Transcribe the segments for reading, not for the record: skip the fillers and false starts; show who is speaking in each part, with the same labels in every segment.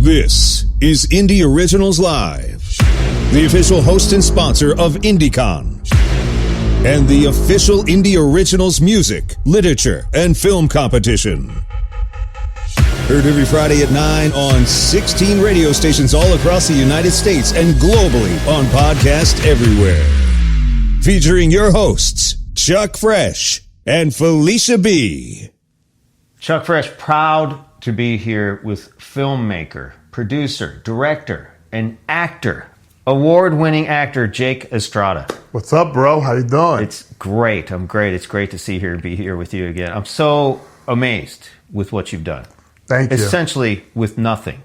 Speaker 1: This is Indie Originals Live, the official host and sponsor of IndieCon, and the official Indie Originals music, literature, and film competition. Heard every Friday at 9 on 16 radio stations all across the United States and globally on podcast everywhere. Featuring your hosts, Chuck Fresh and Felicia B.
Speaker 2: Chuck Fresh, proud to be here with filmmaker, producer, director, and actor, award-winning actor Jake-Estrada.
Speaker 3: What's up, bro? How you doing?
Speaker 2: It's great. I'm great. It's great to be here with you again. I'm so amazed with what you've done.
Speaker 3: Thank you.
Speaker 2: Essentially with nothing.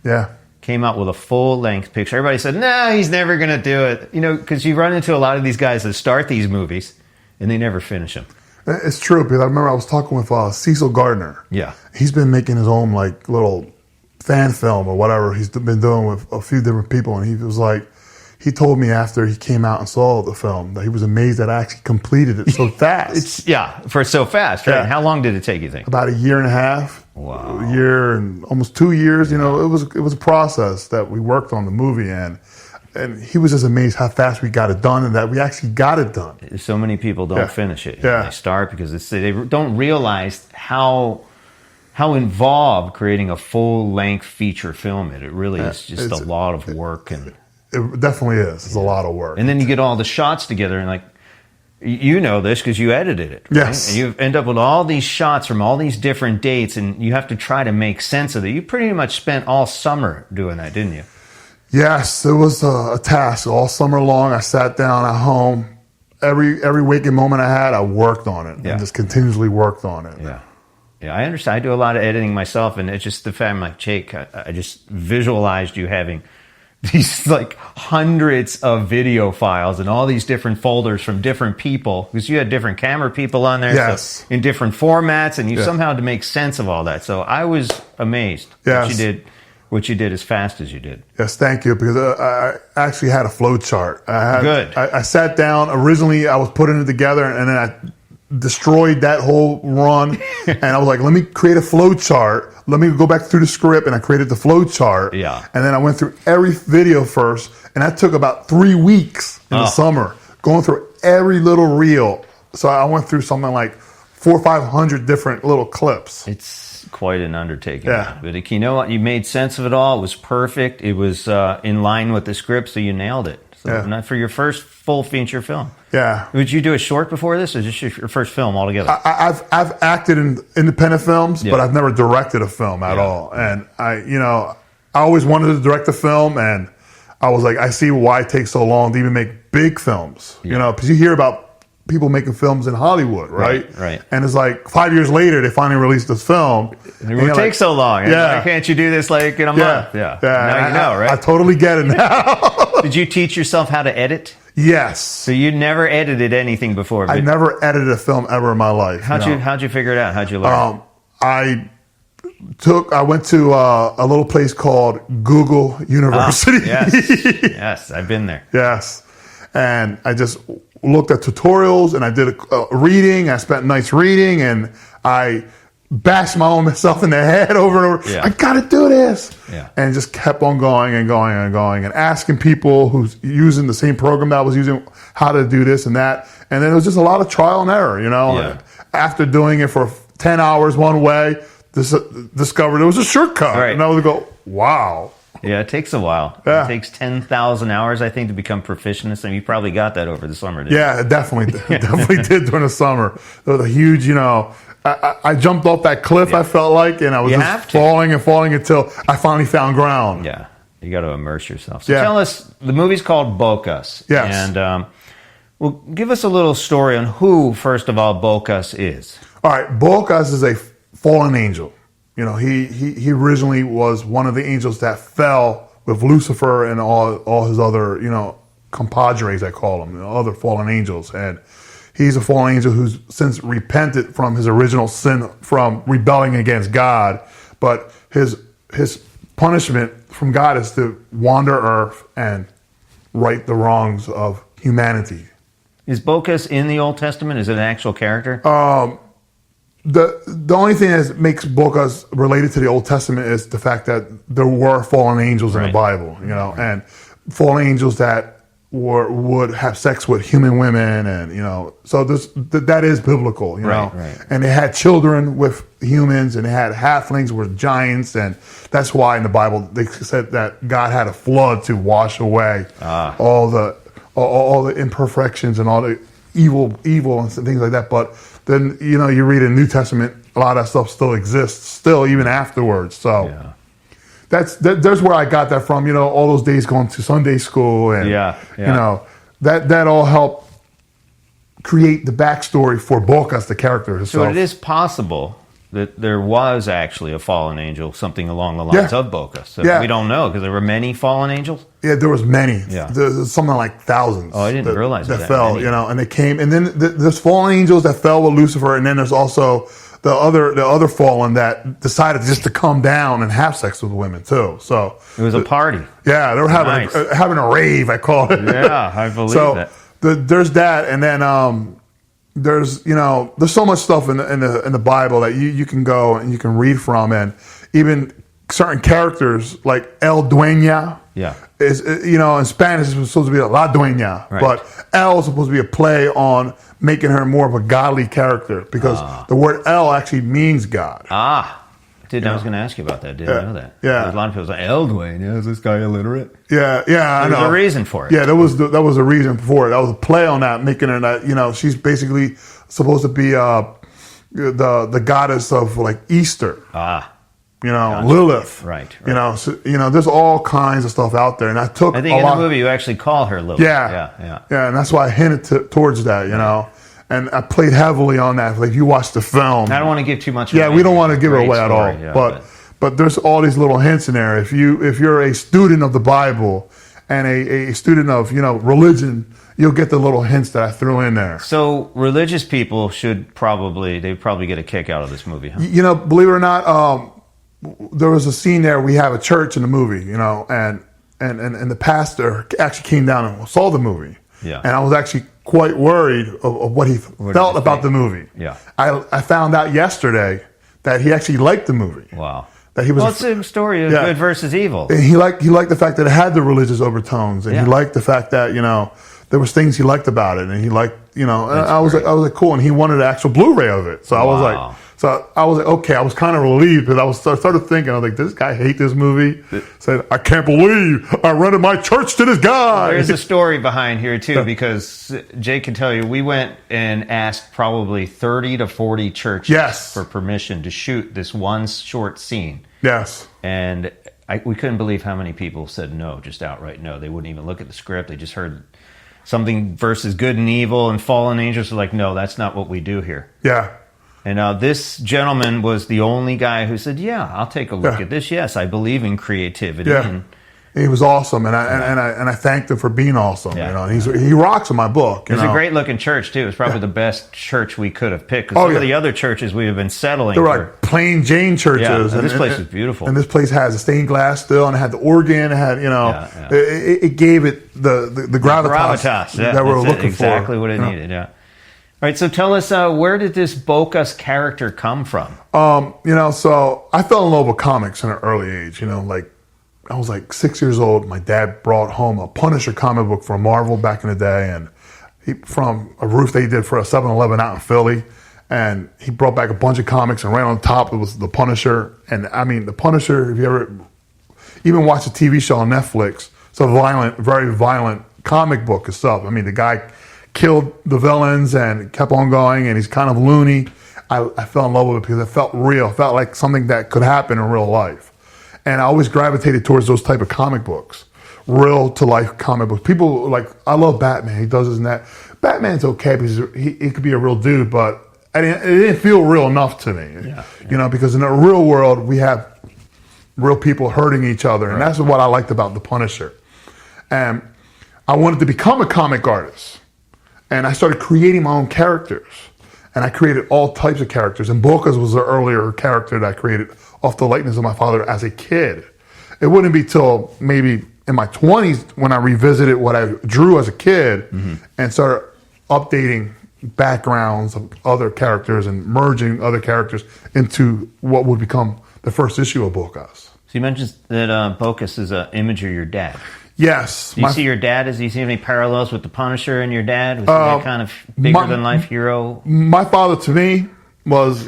Speaker 3: Yeah.
Speaker 2: Came out with a full-length picture. Everybody said, no, he's never going to do it. You know, because you run into a lot of these guys that start these movies and they never finish them.
Speaker 3: It's true, because I remember I was talking with Cecil Gardner.
Speaker 2: Yeah.
Speaker 3: He's been making his own, like, little fan film or whatever he's been doing with a few different people, and he was like, he told me after he came out and saw the film that he was amazed that I actually completed it so fast.
Speaker 2: For so fast, right?
Speaker 3: Yeah.
Speaker 2: And how long did it take, you think?
Speaker 3: About a year and a half.
Speaker 2: Wow.
Speaker 3: A year and almost 2 years. You know, it was a process that we worked on the movie, and he was just amazed how fast we got it done and that we actually got it done.
Speaker 2: So many people don't finish it.
Speaker 3: Yeah.
Speaker 2: They start because they don't realize how involved creating a full-length feature film is. It really is just a lot of work. And
Speaker 3: it definitely is. It's a lot of work.
Speaker 2: And then you get all the shots together and, like, you know this because you edited it. Right?
Speaker 3: Yes.
Speaker 2: And you end up with all these shots from all these different dates, and you have to try to make sense of it. You pretty much spent all summer doing that, didn't you?
Speaker 3: Yes, it was a task. All summer long, I sat down at home. Every waking moment I had, I worked on it.
Speaker 2: Yeah.
Speaker 3: And just continuously worked on it.
Speaker 2: Yeah. Yeah, I understand. I do a lot of editing myself, and it's just the fact, I'm like, Jake, I just visualized you having these, like, hundreds of video files and all these different folders from different people, because you had different camera people on there,
Speaker 3: yes,
Speaker 2: so in different formats, and you somehow had to make sense of all that. So I was amazed what you did as fast as you did.
Speaker 3: Yes, thank you, because I actually had a flow chart.
Speaker 2: Good.
Speaker 3: I sat down. Originally, I was putting it together, and then I destroyed that whole run. And I was like, let me create a flow chart. Let me go back through the script, and I created the flow chart.
Speaker 2: Yeah.
Speaker 3: And then I went through every video first, and that took about 3 weeks in the summer, going through every little reel. So I went through something like 400 or 500 different little clips.
Speaker 2: It's quite an undertaking.
Speaker 3: Yeah.
Speaker 2: But you know what? You made sense of it all. It was perfect. It was in line with the script, so you nailed it. So not for your first full feature film.
Speaker 3: Yeah.
Speaker 2: Would you do a short before this, or just your first film altogether?
Speaker 3: I've acted in independent films, but I've never directed a film at all. And I always wanted to direct a film, and I was like, I see why it takes so long to even make big films. You know, because you hear about people making films in Hollywood, right?
Speaker 2: Right.
Speaker 3: And it's like 5 years later, they finally released this film.
Speaker 2: It would take so long.
Speaker 3: Yeah.
Speaker 2: Why can't you do this like in a month? Yeah. Now you know, right?
Speaker 3: I totally get it now.
Speaker 2: Did you teach yourself how to edit?
Speaker 3: Yes.
Speaker 2: So you never edited anything before?
Speaker 3: I never edited a film ever in my life.
Speaker 2: How'd you figure it out? How'd you learn?
Speaker 3: I went to a little place called Google University.
Speaker 2: Yes, I've been there.
Speaker 3: Yes. And I just looked at tutorials, and I did a reading. I spent nights reading, and I bashed my own self in the head over and over.
Speaker 2: Yeah.
Speaker 3: I got to do this.
Speaker 2: Yeah.
Speaker 3: And just kept on going and going and going and asking people who's using the same program that I was using how to do this and that. And then it was just a lot of trial and error, you know.
Speaker 2: Yeah.
Speaker 3: And after doing it for 10 hours one way, discovered it was a shortcut.
Speaker 2: Right.
Speaker 3: And I would go, wow.
Speaker 2: Yeah, it takes a while.
Speaker 3: Yeah.
Speaker 2: It takes 10,000 hours, I think, to become proficient. So you probably got that over the summer, didn't you?
Speaker 3: Yeah, it definitely did during the summer. There was a huge, I jumped off that cliff, I felt like, and I was just falling and falling until I finally found ground.
Speaker 2: Yeah, you got to immerse yourself. So tell us, the movie's called Bocas.
Speaker 3: Yes.
Speaker 2: And well, give us a little story on who, first of all, Bocas is.
Speaker 3: All right, Bocas is a fallen angel. You know, he originally was one of the angels that fell with Lucifer and all his other, compadres, I call them, other fallen angels. And he's a fallen angel who's since repented from his original sin from rebelling against God. But his punishment from God is to wander Earth and right the wrongs of humanity.
Speaker 2: Is Bocas in the Old Testament? Is it an actual character?
Speaker 3: the only thing that makes Bocas related to the Old Testament is the fact that there were fallen angels in the Bible, you know, and fallen angels that would have sex with human women, and you know, so that is biblical, you know. And they had children with humans, and they had halflings with giants, and that's why in the Bible they said that God had a flood to wash away all the imperfections and all the evil and things like that. But then, you know, you read in the New Testament, a lot of that stuff still exists, still even afterwards. So there's where I got that from. You know, all those days going to Sunday school, and you know, that all helped create the backstory for Bocas, the character himself.
Speaker 2: So it is possible that there was actually a fallen angel, something along the lines of Bocas. So we don't know, because there were many fallen angels. Yeah,
Speaker 3: there was many. There's something like thousands.
Speaker 2: Oh, I didn't realize
Speaker 3: that fell. Many. You know, and they came, and then there's fallen angels that fell with Lucifer, and then there's also the other fallen that decided just to come down and have sex with women too. So
Speaker 2: it was a party.
Speaker 3: Yeah, they were having a rave, I call it.
Speaker 2: Yeah, I believe that.
Speaker 3: There's that, and then there's, you know, there's so much stuff in the Bible that you can go and you can read from, and even certain characters like El Dueña is, you know, in Spanish it's supposed to be La Dueña, but El is supposed to be a play on making her more of a godly character, because the word El actually means God. I
Speaker 2: was going to ask you about that. Didn't know that.
Speaker 3: Yeah.
Speaker 2: There's a lot of people say, El Dueña, is this guy illiterate?
Speaker 3: Yeah, I know.
Speaker 2: There's a reason for it.
Speaker 3: Yeah, that was a reason for it. That was a play on that, making her that, you know, she's basically supposed to be the goddess of like Easter. You know, Lilith.
Speaker 2: Right.
Speaker 3: You know, so, you know, there's all kinds of stuff out there, and I think in
Speaker 2: the movie you actually call her Lilith.
Speaker 3: Yeah, and that's why I hinted towards that, you know. And I played heavily on that. Like, you watch the film.
Speaker 2: I don't want to give too much away.
Speaker 3: Yeah, we don't want to give it away at all. But there's all these little hints in there. If you're a student of the Bible and a student of, you know, religion, you'll get the little hints that I threw in there.
Speaker 2: So religious people should probably get a kick out of this movie, huh?
Speaker 3: You know, believe it or not, there was a scene there. We have a church in the movie, you know, and the pastor actually came down and saw the movie. Yeah. And I was actually quite worried of what he felt about the movie.
Speaker 2: Yeah.
Speaker 3: I found out yesterday that he actually liked the movie.
Speaker 2: Wow.
Speaker 3: That he was.
Speaker 2: Well, it's a story of good versus evil.
Speaker 3: And he liked the fact that it had the religious overtones, and he liked the fact that, you know, there was things he liked about it, and he liked, you know, and I was like, cool, and he wanted an actual Blu-ray of it. So I was like, okay, I was kind of relieved, because I started thinking, I was like, does this guy hate this movie? Said, I can't believe I rented my church to this guy.
Speaker 2: There's a story behind here too, because Jake can tell you, we went and asked probably 30 to 40 churches for permission to shoot this one short scene.
Speaker 3: Yes.
Speaker 2: And we couldn't believe how many people said no, just outright no. They wouldn't even look at the script. They just heard something versus good and evil and fallen angels. Are like, no, that's not what we do here.
Speaker 3: Yeah.
Speaker 2: And this gentleman was the only guy who said, yeah, I'll take a look at this. Yes, I believe in creativity.
Speaker 3: Yeah.
Speaker 2: And
Speaker 3: he was awesome, and I thanked him for being awesome. You know, and he rocks in my book.
Speaker 2: It was a great looking church too. It was probably the best church we could have picked. Because some of the other churches we have been settling.
Speaker 3: They were like plain Jane churches.
Speaker 2: Yeah, and this place is beautiful.
Speaker 3: And this place has a stained glass still, and it had the organ. It had, you know, it gave it the gravitas that we're looking for.
Speaker 2: Exactly what it needed. Yeah. All right, so tell us, where did this Bocas character come from?
Speaker 3: You know, so I fell in love with comics in an early age. You know, like, I was like 6 years old. My dad brought home a Punisher comic book from Marvel back in the day, and from a roof they did for a 7-Eleven out in Philly. And he brought back a bunch of comics, and right on top it was the Punisher. And I mean, the Punisher, if you ever even watch a TV show on Netflix, it's a violent, very violent comic book and stuff. I mean, the guy killed the villains and kept on going, and he's kind of loony. I fell in love with it because it felt real. It felt like something that could happen in real life. And I always gravitated towards those type of comic books, real to life comic books. People like, I love Batman. He does this and that. Batman's okay because he could be a real dude, but it didn't feel real enough to me. You know, because in the real world we have real people hurting each other, and that's what I liked about the Punisher. And I wanted to become a comic artist, and I started creating my own characters. And I created all types of characters. And Bocas was the earlier character that I created off the likeness of my father as a kid. It wouldn't be till maybe in my 20s when I revisited what I drew as a kid and started updating backgrounds of other characters and merging other characters into what would become the first issue of Bocas.
Speaker 2: So you mentioned that Bocas is an image of your dad.
Speaker 3: Yes.
Speaker 2: Do you see your dad? Do you see any parallels with the Punisher and your dad? Was he that kind of bigger than life hero?
Speaker 3: My father, to me, was,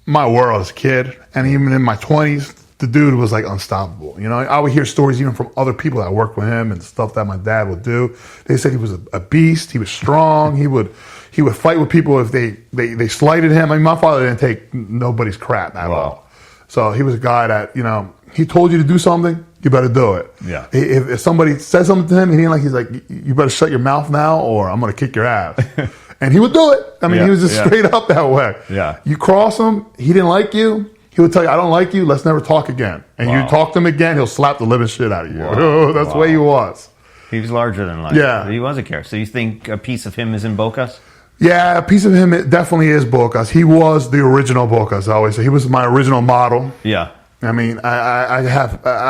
Speaker 3: my world as a kid. And even in my 20s, the dude was like unstoppable. I would hear stories even from other people that worked with him and stuff that my dad would do. They said he was a beast. He was strong. He would fight with people if they slighted him. I mean, my father didn't take nobody's crap at all. So he was a guy that, he told you to do something, you better do it.
Speaker 2: Yeah.
Speaker 3: If somebody said something to him, he's like, you better shut your mouth now or I'm going to kick your ass. And he would do it. I mean, he was just straight up that way.
Speaker 2: Yeah.
Speaker 3: You cross him, he didn't like you, he would tell you, I don't like you, let's never talk again. And you talk to him again, he'll slap the living shit out of you. That's the way he was.
Speaker 2: He was larger than life.
Speaker 3: Yeah.
Speaker 2: He was a character. So you think a piece of him is in Bocas?
Speaker 3: Yeah, a piece of him, it definitely is Bocas. He was the original Bocas, I always say. He was my original model.
Speaker 2: Yeah.
Speaker 3: I mean, I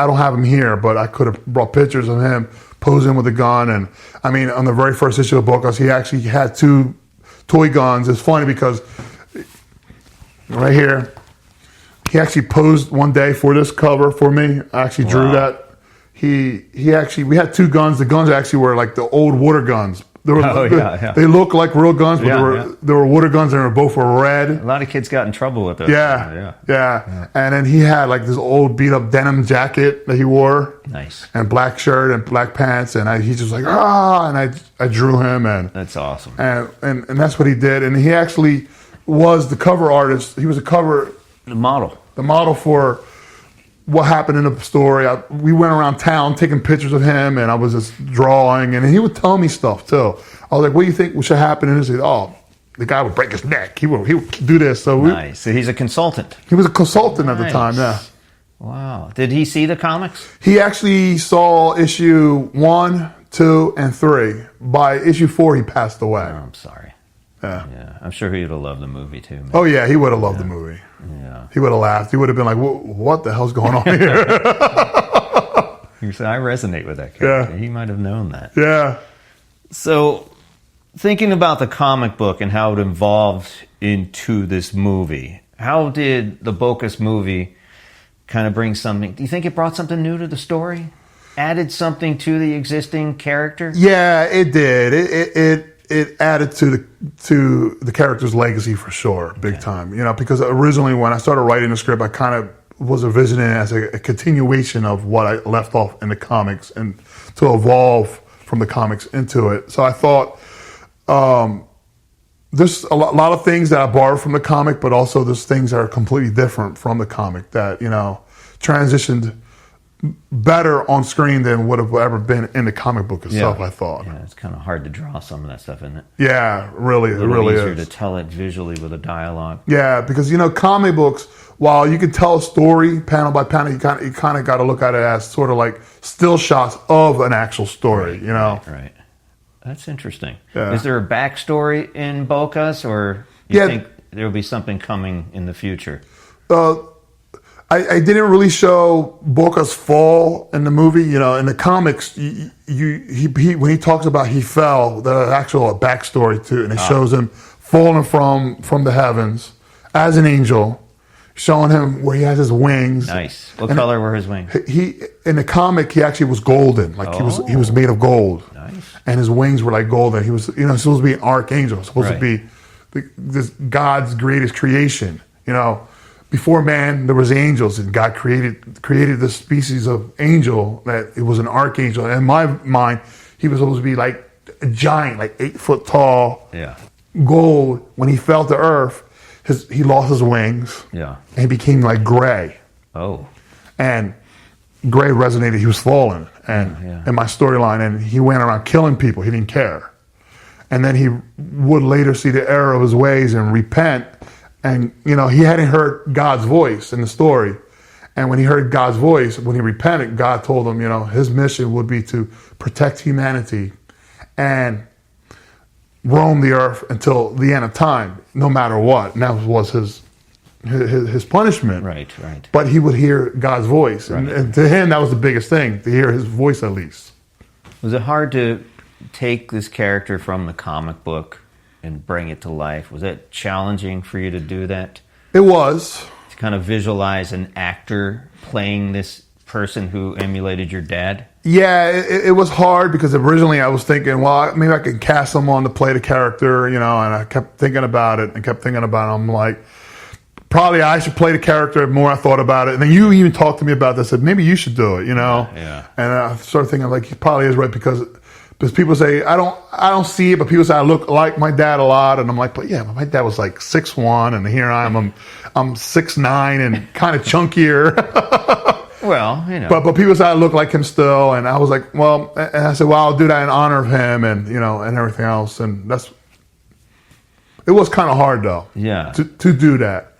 Speaker 3: don't have him here, but I could have brought pictures of him posing with a gun. And I mean, on the very first issue of Bocas, he actually had 2 toy guns. It's funny because right here, he actually posed one day for this cover for me. I actually drew that. He actually, we had 2 guns. The guns actually were like the old water guns. They look like real guns, but they were water guns, and they both were red.
Speaker 2: A lot of kids got in trouble with those.
Speaker 3: Yeah. And then he had like this old beat up denim jacket that he wore.
Speaker 2: Nice.
Speaker 3: And black shirt and black pants, and he just like and I drew him, and
Speaker 2: that's awesome.
Speaker 3: And that's what he did, and he actually was the cover artist. He was
Speaker 2: the model
Speaker 3: for what happened in the story. We went around town taking pictures of him, and I was just drawing, and he would tell me stuff too. I was like, what do you think should happen? And he said, the guy would break his neck. He would do this. So
Speaker 2: nice. So he's a consultant.
Speaker 3: He was a consultant at the time, yeah.
Speaker 2: Wow. Did he see the comics?
Speaker 3: He actually saw issue 1, 2, and 3. By issue 4, he passed away.
Speaker 2: Oh, I'm sorry.
Speaker 3: Yeah.
Speaker 2: I'm sure he would have loved the movie too. Man.
Speaker 3: Oh yeah, he would have loved the movie.
Speaker 2: Yeah.
Speaker 3: He would have laughed. He would have been like, what the hell's going on here?
Speaker 2: You said, I resonate with that character.
Speaker 3: Yeah.
Speaker 2: He might have known that.
Speaker 3: Yeah.
Speaker 2: So, thinking about the comic book and how it evolved into this movie, how did the Bocas movie kind of bring something? Do you think it brought something new to the story? Added something to the existing character?
Speaker 3: Yeah, it did. It added to the character's legacy for sure, big time. Because originally when I started writing the script, I kind of was envisioning it as a continuation of what I left off in the comics and to evolve from the comics into it. So I thought there's a lot of things that I borrowed from the comic, but also there's things that are completely different from the comic that, transitioned better on screen than would have ever been in the comic book itself, I thought.
Speaker 2: Yeah, it's kind of hard to draw some of that stuff, isn't it?
Speaker 3: Yeah, really, it really
Speaker 2: easier
Speaker 3: is.
Speaker 2: to tell it visually with a dialogue.
Speaker 3: Yeah, because, comic books, while you can tell a story panel by panel, you kind of got to look at it as sort of like still shots of an actual story,
Speaker 2: Right. That's interesting.
Speaker 3: Yeah.
Speaker 2: Is there a backstory in Bocas, or you think there will be something coming in the future?
Speaker 3: I didn't really show Boca's fall in the movie. In the comics, he when he talks about he fell, there's actual backstory to it, and it shows him falling from the heavens as an angel, showing him where he has his wings.
Speaker 2: Nice. What color were his wings?
Speaker 3: He in the comic he actually was golden, like he was made of gold.
Speaker 2: Nice.
Speaker 3: And his wings were like golden. He was supposed to be an archangel, supposed to be this God's greatest creation. Before man, there was angels, and God created this species of angel that it was an archangel. And in my mind, he was supposed to be like a giant, like 8 foot tall, gold. When he fell to earth, he lost his wings, and he became like gray.
Speaker 2: Oh,
Speaker 3: and gray resonated. He was fallen, and in my storyline, and he went around killing people. He didn't care, and then he would later see the error of his ways and repent. And, he hadn't heard God's voice in the story. And when he heard God's voice, when he repented, God told him, his mission would be to protect humanity and roam the earth until the end of time, no matter what. And that was his punishment.
Speaker 2: Right.
Speaker 3: But he would hear God's voice. Right. And to him, that was the biggest thing, to hear his voice at least.
Speaker 2: Was it hard to take this character from the comic book and bring it to life. Was it challenging for you to do that?
Speaker 3: It was.
Speaker 2: To kind of visualize an actor playing this person who emulated your dad?
Speaker 3: Yeah, it was hard because originally I was thinking, well, maybe I could cast someone to play the character, and I kept thinking about it. I'm like, probably I should play the character. The more I thought about it, and then you even talked to me about this. Said maybe you should do it.
Speaker 2: Yeah.
Speaker 3: And I started thinking like he probably is right because people say I don't see it, but people say I look like my dad a lot, and I'm like, but yeah, my dad was like 6'1", and here I'm 6'9" and kind of chunkier.
Speaker 2: Well,
Speaker 3: But people say I look like him still, and I was like, well, and I said, well, I'll do that in honor of him, and and everything else, and it was kind of hard though, to do that,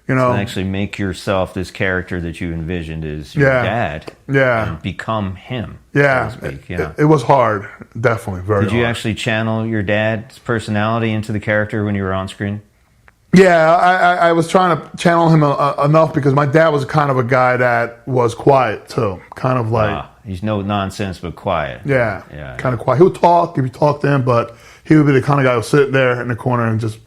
Speaker 2: to actually make yourself this character that you envisioned as your dad, and become him, so to speak.
Speaker 3: It was hard, definitely very hard.
Speaker 2: Did you actually channel your dad's personality into the character when you were on screen?
Speaker 3: Yeah, I was trying to channel him enough because my dad was kind of a guy that was quiet too, kind of like
Speaker 2: he's no nonsense but quiet.
Speaker 3: Yeah, kind of quiet. He would talk if you talk to him, but he would be the kind of guy who would sit there in the corner and just.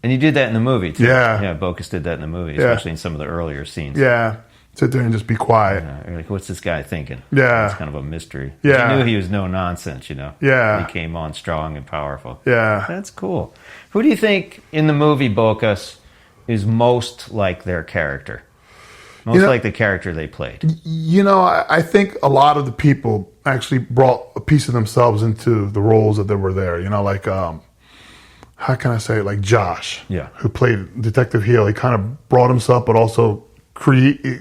Speaker 2: And you did that in the movie too.
Speaker 3: Yeah,
Speaker 2: Bocas did that in the movie, especially in some of the earlier scenes.
Speaker 3: Yeah, sit there and just be quiet.
Speaker 2: You're like, what's this guy thinking?
Speaker 3: Yeah,
Speaker 2: it's kind of a mystery.
Speaker 3: Yeah,
Speaker 2: you knew he was no nonsense.
Speaker 3: Yeah,
Speaker 2: he came on strong and powerful.
Speaker 3: Yeah,
Speaker 2: that's cool. Who do you think in the movie Bocas is most like their character? Most like the character they played?
Speaker 3: I think a lot of the people actually brought a piece of themselves into the roles that they were there. Like, how can I say it? Like Josh, who played Detective Hill. He kind of brought himself, but also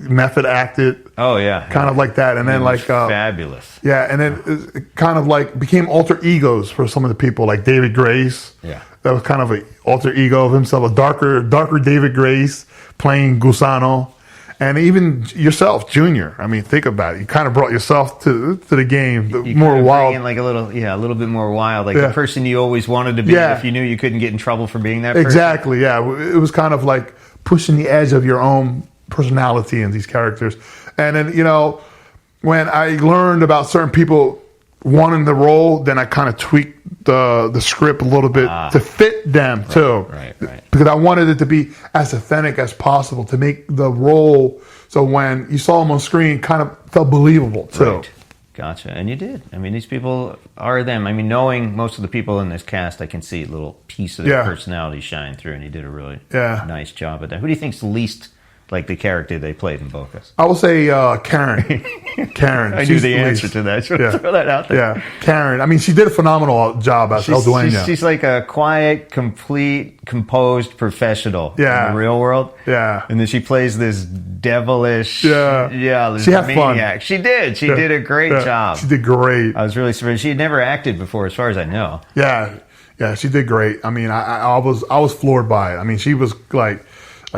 Speaker 3: method acted.
Speaker 2: Oh, yeah.
Speaker 3: Kind of like that. And then like...
Speaker 2: fabulous.
Speaker 3: Yeah, and then it kind of like became alter egos for some of the people, like David Grace.
Speaker 2: Yeah.
Speaker 3: That was kind of an alter ego of himself, a darker David Grace playing Gusano. And even yourself, Junior. I mean, think about it. You kind of brought yourself to the game, more wild.
Speaker 2: Like a little bit more wild, like the person you always wanted to be if you knew you couldn't get in trouble for being that person.
Speaker 3: Exactly, yeah. It was kind of like pushing the edge of your own personality in these characters. And then, when I learned about certain people wanting the role, then I kind of tweaked the script a little bit to fit them too.
Speaker 2: Right.
Speaker 3: Because I wanted it to be as authentic as possible to make the role so when you saw them on screen, kind of felt believable too.
Speaker 2: Right. Gotcha. And you did. I mean, these people are them. I mean, knowing most of the people in this cast, I can see a little piece of their personality shine through, and you did a really nice job at that. Who do you think's the least like the character they played in Bocas?
Speaker 3: I will say Karen. Karen.
Speaker 2: I knew the answer to that. Throw that out there.
Speaker 3: Yeah, Karen. I mean, she did a phenomenal job as El Dueño.
Speaker 2: She's like a quiet, complete, composed professional in the real world.
Speaker 3: Yeah.
Speaker 2: And then she plays this devilish,
Speaker 3: this she had
Speaker 2: maniac.
Speaker 3: Fun.
Speaker 2: She did. She did a great job.
Speaker 3: She did great.
Speaker 2: I was really surprised. She had never acted before, as far as I know.
Speaker 3: Yeah, she did great. I mean, I was floored by it. I mean, she was like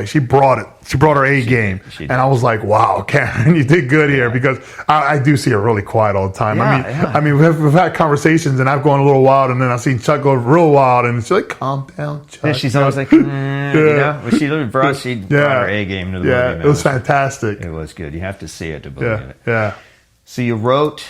Speaker 3: she brought it. She brought her A game. And I was like, wow, Karen, you did good here because I do see her really quiet all the time. I mean, we've had conversations and I've gone a little wild and then I've seen Chuck go real wild and she's like, calm down, Chuck.
Speaker 2: Yeah, she's always like, Well, she brought her A game to the movie.
Speaker 3: Yeah, it was fantastic.
Speaker 2: It was good. You have to see it to believe it.
Speaker 3: Yeah.
Speaker 2: So you wrote,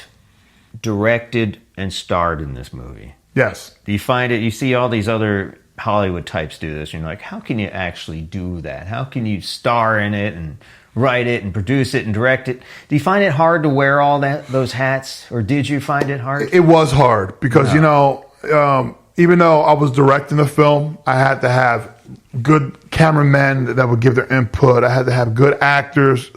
Speaker 2: directed, and starred in this movie.
Speaker 3: Yes.
Speaker 2: Do you find it, you see all these other Hollywood types do this, and you're like, how can you actually do that? How can you star in it and write it and produce it and direct it? Do you find it hard to wear all those hats, or did you find it hard?
Speaker 3: It was hard because, even though I was directing the film, I had to have good cameramen that would give their input. I had to have good actors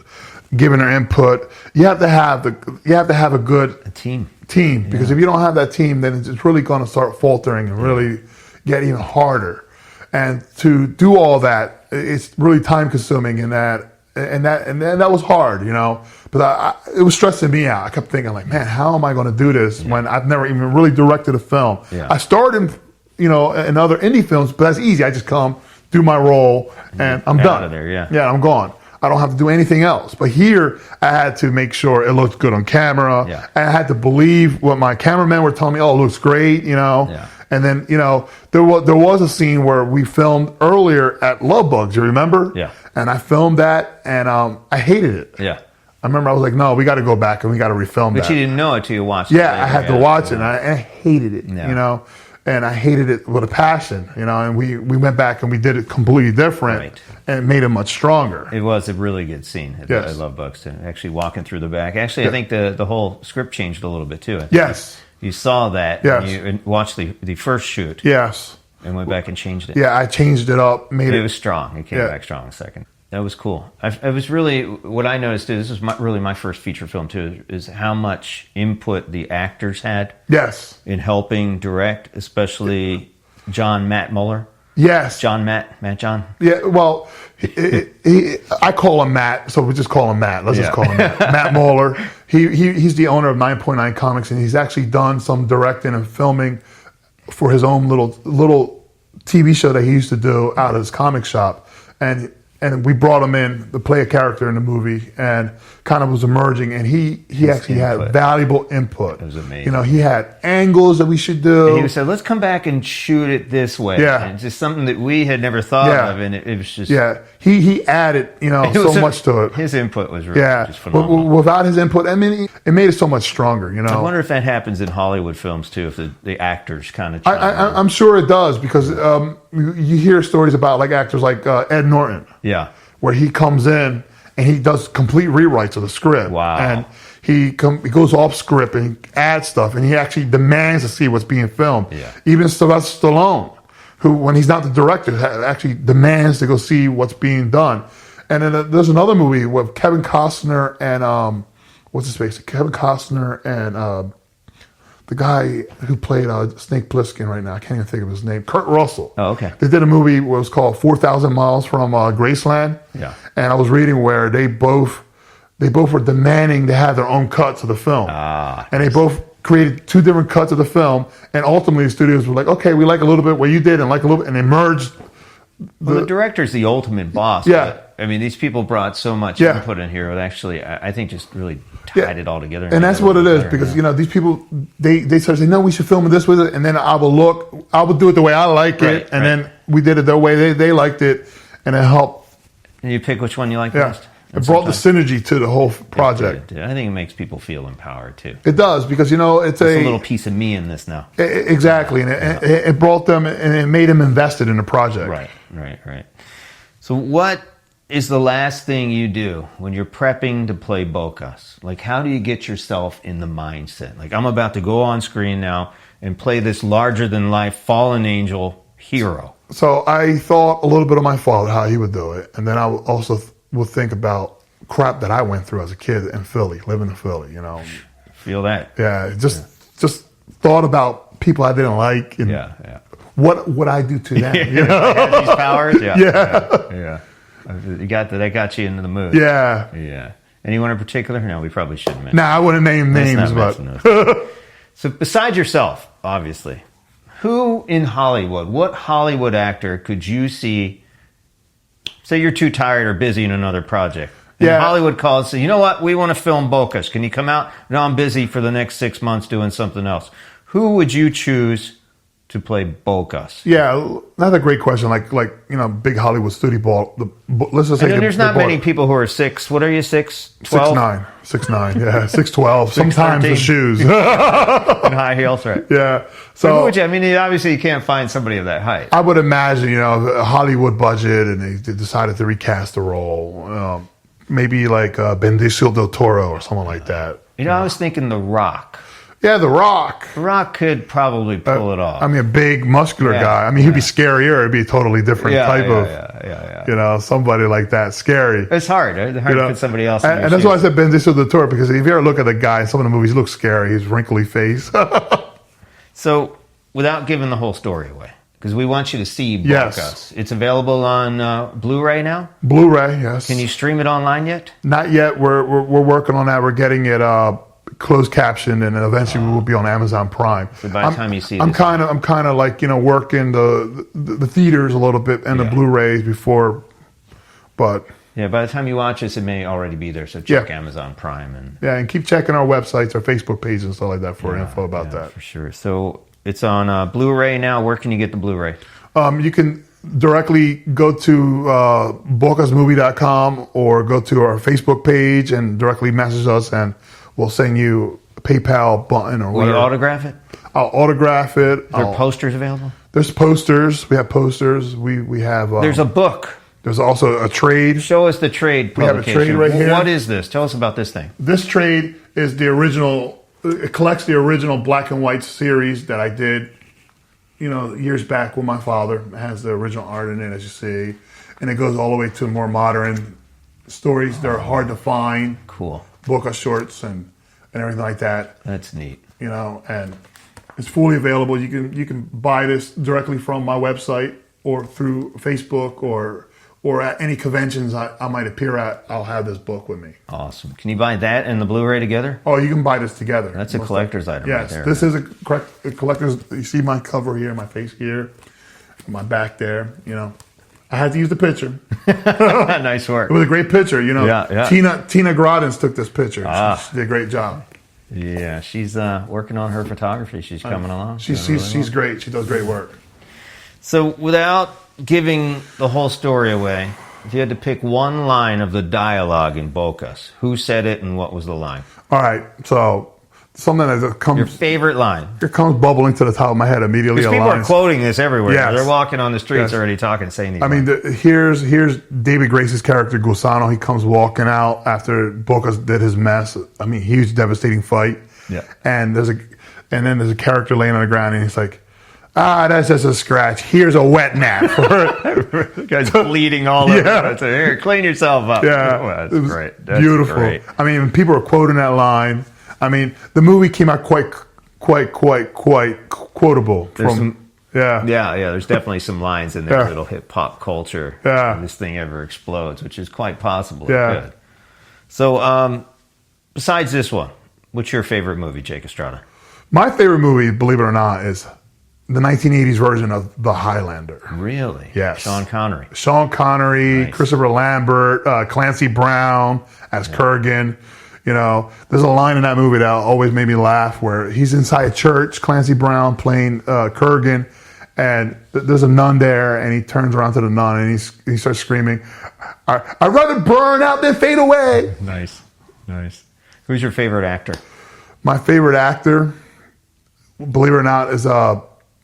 Speaker 3: giving their input. You have to have a good
Speaker 2: team
Speaker 3: because if you don't have that team, then it's really going to start faltering and really get even harder. And to do all that, it's really time consuming, and that was hard, But it was stressing me out. I kept thinking, like, man, how am I going to do this when I've never even really directed a film?
Speaker 2: Yeah.
Speaker 3: I starred in other indie films, but that's easy. I just come, do my role, and I'm done.
Speaker 2: Out of there,
Speaker 3: I'm gone. I don't have to do anything else. But here, I had to make sure it looked good on camera.
Speaker 2: Yeah.
Speaker 3: And I had to believe what my cameramen were telling me. Oh, it looks great,
Speaker 2: Yeah.
Speaker 3: And then, there was a scene where we filmed earlier at Love Bugs, you remember?
Speaker 2: Yeah.
Speaker 3: And I filmed that, and I hated it.
Speaker 2: Yeah.
Speaker 3: I remember I was like, no, we got to go back and we got to refilm that.
Speaker 2: But you didn't know it till you watched it.
Speaker 3: Yeah, I had to watch it, and I hated it, and I hated it with a passion, and we went back and we did it completely different,
Speaker 2: Right.
Speaker 3: and it made it much stronger.
Speaker 2: It was a really good scene.
Speaker 3: Yes.
Speaker 2: I love Buxton. Actually walking through the back. Actually, I think the whole script changed a little bit too.
Speaker 3: Yes.
Speaker 2: You saw that.
Speaker 3: Yes.
Speaker 2: And you watched the first shoot.
Speaker 3: Yes.
Speaker 2: And went back and changed it.
Speaker 3: Yeah, I changed it up, made
Speaker 2: It
Speaker 3: it.
Speaker 2: was strong. It came
Speaker 3: Yeah.
Speaker 2: back strong a second. That was cool. I was really, what I noticed, too, this was really my first feature film, too, is how much input the actors had
Speaker 3: Yes.
Speaker 2: in helping direct, especially Matt Muller.
Speaker 3: Yes.
Speaker 2: John.
Speaker 3: Yeah, well, I call him Matt, so we just call him Matt. Let's just
Speaker 2: Yeah.
Speaker 3: call him Matt. Matt Moeller. He's the owner of 9.9 Comics, and he's actually done some directing and filming for his own little TV show that he used to do out of his comic shop. And we brought him in to play a character in the movie, and kind of was emerging. And he actually had valuable input.
Speaker 2: It was amazing.
Speaker 3: He had angles that we should do.
Speaker 2: And he said, let's come back and shoot it this way.
Speaker 3: Yeah.
Speaker 2: And it's just something that we had never thought
Speaker 3: Yeah.
Speaker 2: of, and it was just...
Speaker 3: Yeah, he added so much to it.
Speaker 2: His input was really
Speaker 3: Yeah,
Speaker 2: just phenomenal.
Speaker 3: without his input, I mean, it made it so much stronger.
Speaker 2: I wonder if that happens in Hollywood films too, if the actors kind of...
Speaker 3: I'm sure it does, because you hear stories about like actors like Ed Norton,
Speaker 2: Yeah.
Speaker 3: where he comes in and he does complete rewrites of the script.
Speaker 2: Wow.
Speaker 3: And he goes off script and he adds stuff, and he actually demands to see what's being filmed.
Speaker 2: Yeah.
Speaker 3: Even Sylvester Stallone, who, when he's not the director, actually demands to go see what's being done. And then there's another movie with Kevin Costner and what's his face? Kevin Costner and the guy who played Snake Plissken right now. I can't even think of his name. Kurt Russell.
Speaker 2: Oh, okay.
Speaker 3: They did a movie where it was called 4,000 Miles from Graceland.
Speaker 2: Yeah.
Speaker 3: And I was reading where they both were demanding to have their own cuts of the film. And they both created two different cuts of the film, and ultimately the studios were like, okay, we like a little bit what you did and like a little bit, and they merged.
Speaker 2: Well, the director's the ultimate boss.
Speaker 3: Yeah.
Speaker 2: But, I mean, these people brought so much
Speaker 3: Yeah.
Speaker 2: input in here. It actually, I think, just really tied it all together.
Speaker 3: And that's what it is, because these people they start saying, no, we should film this with it, and then I will do it the way I like
Speaker 2: Right,
Speaker 3: it, and
Speaker 2: right.
Speaker 3: then we did it their way they liked it, and it helped.
Speaker 2: And you pick which one you like
Speaker 3: Yeah,
Speaker 2: best.
Speaker 3: it brought the synergy to the whole project.
Speaker 2: I think it makes people feel empowered too.
Speaker 3: It does, because it's
Speaker 2: It's a little piece of me in this now.
Speaker 3: Exactly, and it brought them, and it made them invested in the project.
Speaker 2: Right. So what is the last thing you do when you're prepping to play Bocas? Like, how do you get yourself in the mindset? Like, I'm about to go on screen now and play this larger-than-life fallen angel hero.
Speaker 3: So I thought a little bit of my father, how he would do it, and then I also would think about crap that I went through as a kid in Philly, living in Philly.
Speaker 2: Feel that?
Speaker 3: Yeah, just thought about people I didn't like, and what would I do to them?
Speaker 2: Have these powers?
Speaker 3: Yeah.
Speaker 2: That got you into the mood.
Speaker 3: Yeah.
Speaker 2: Anyone in particular? No, we probably shouldn't mention.
Speaker 3: Nah, I wouldn't name
Speaker 2: Let's
Speaker 3: names,
Speaker 2: not
Speaker 3: but
Speaker 2: mention those. So besides yourself, obviously, who in Hollywood, what Hollywood actor could you see, say you're too tired or busy in another project, and Hollywood calls and say, you know what, we want to film Bocas. Can you come out? No, I'm busy for the next 6 months doing something else. Who would you choose to play Bocas?
Speaker 3: Yeah, that's a great question. Like big Hollywood studio ball. Let's just say
Speaker 2: there's not many people who are 6. What are you, 6'12"?
Speaker 3: 6'9", yeah, 6'12". Sometimes the shoes
Speaker 2: and high heels, right?
Speaker 3: Yeah.
Speaker 2: So who would you? I mean, obviously you can't find somebody of that height.
Speaker 3: I would imagine a Hollywood budget, and they decided to recast the role. Maybe like Benicio del Toro or someone like that.
Speaker 2: I was thinking The Rock.
Speaker 3: Yeah, The Rock.
Speaker 2: The Rock could probably pull it off.
Speaker 3: I mean, a big, muscular guy. I mean, he'd be scarier. It'd be a totally different type of, somebody like that. Scary.
Speaker 2: It's hard. It's hard to put somebody else in
Speaker 3: and that's why I said Benicio del Toro, because if you ever look at the guy in some of the movies, he looks scary. His wrinkly face.
Speaker 2: So, without giving the whole story away, because we want you to see Bocas.
Speaker 3: Yes.
Speaker 2: It's available on Blu-ray now?
Speaker 3: Blu-ray, yes.
Speaker 2: Can you stream it online yet?
Speaker 3: Not yet. We're working on that. We're getting it closed captioned, and then eventually we will be on Amazon Prime.
Speaker 2: So by the time you see
Speaker 3: I'm
Speaker 2: this,
Speaker 3: kind of like working the theaters a little bit and the Blu-rays before, but
Speaker 2: by the time you watch this, it may already be there. So check Amazon Prime
Speaker 3: and keep checking our websites, our Facebook page, and stuff like that for info about that.
Speaker 2: For sure. So it's on Blu-ray now. Where can you get the Blu-ray?
Speaker 3: You can directly go to bocasmovie.com or go to our Facebook page and directly message us, and we'll send you PayPal button or
Speaker 2: Will you
Speaker 3: whatever.
Speaker 2: autograph it?
Speaker 3: I'll autograph it.
Speaker 2: Are there posters available?
Speaker 3: There's posters. We have posters. We have.
Speaker 2: There's a book.
Speaker 3: There's also a trade.
Speaker 2: Show us the trade
Speaker 3: We have a
Speaker 2: publication.
Speaker 3: trade right here.
Speaker 2: What is this? Tell us about this thing.
Speaker 3: This trade is the original. It collects the original black and white series that I did, years back with my father. It has the original art in it, as you see, and it goes all the way to more modern stories. They're hard to find.
Speaker 2: Cool.
Speaker 3: Boca shorts and everything like that.
Speaker 2: That's neat.
Speaker 3: And it's fully available. You can buy this directly from my website or through Facebook or at any conventions I might appear at. I'll have this book with me.
Speaker 2: Awesome. Can you buy that and the Blu-ray together?
Speaker 3: Oh, you can buy this together.
Speaker 2: That's a collector's item right
Speaker 3: yes,
Speaker 2: there.
Speaker 3: this is a collector's. You see my cover here, my face here, my back there. I had to use the picture.
Speaker 2: Nice work.
Speaker 3: It was a great picture.
Speaker 2: Yeah.
Speaker 3: Tina Grodins took this picture. She did a great job.
Speaker 2: Yeah, she's working on her photography. She's coming along.
Speaker 3: She's great. She does great work.
Speaker 2: So without giving the whole story away, if you had to pick one line of the dialogue in Bocas, who said it and what was the line?
Speaker 3: All right, so something that comes...
Speaker 2: Your favorite line.
Speaker 3: It comes bubbling to the top of my head immediately.
Speaker 2: Because people are quoting this everywhere.
Speaker 3: Yes.
Speaker 2: They're walking on the streets
Speaker 3: Yes.
Speaker 2: already talking, saying these
Speaker 3: I mean, here's David Grace's character, Gusano. He comes walking out after Bocas did his mess. I mean, huge, devastating fight.
Speaker 2: Yeah.
Speaker 3: And then there's a character laying on the ground, and he's like, that's just a scratch. Here's a wet nap.
Speaker 2: The guy's bleeding all over.
Speaker 3: Yeah.
Speaker 2: So, here, clean yourself up.
Speaker 3: Yeah.
Speaker 2: Oh, that's
Speaker 3: It was
Speaker 2: great. That's
Speaker 3: beautiful.
Speaker 2: great.
Speaker 3: I mean, people are quoting that line. I mean, the movie came out quite quotable.
Speaker 2: Yeah, there's definitely some lines in there
Speaker 3: Yeah.
Speaker 2: that'll hit pop culture.
Speaker 3: Yeah.
Speaker 2: If this thing ever explodes, which is quite possible.
Speaker 3: Yeah.
Speaker 2: It could. So, besides this one, what's your favorite movie, Jake Estrada?
Speaker 3: My favorite movie, believe it or not, is the 1980s version of The Highlander.
Speaker 2: Really?
Speaker 3: Yes.
Speaker 2: Sean Connery.
Speaker 3: Sean Connery,
Speaker 2: Nice.
Speaker 3: Christopher Lambert, Clancy Brown as Kurgan. There's a line in that movie that always made me laugh where he's inside a church, Clancy Brown playing Kurgan, and there's a nun there, and he turns around to the nun and he starts screaming, I'd rather burn out than fade away.
Speaker 2: Nice. Who's your favorite actor?
Speaker 3: My favorite actor, believe it or not, is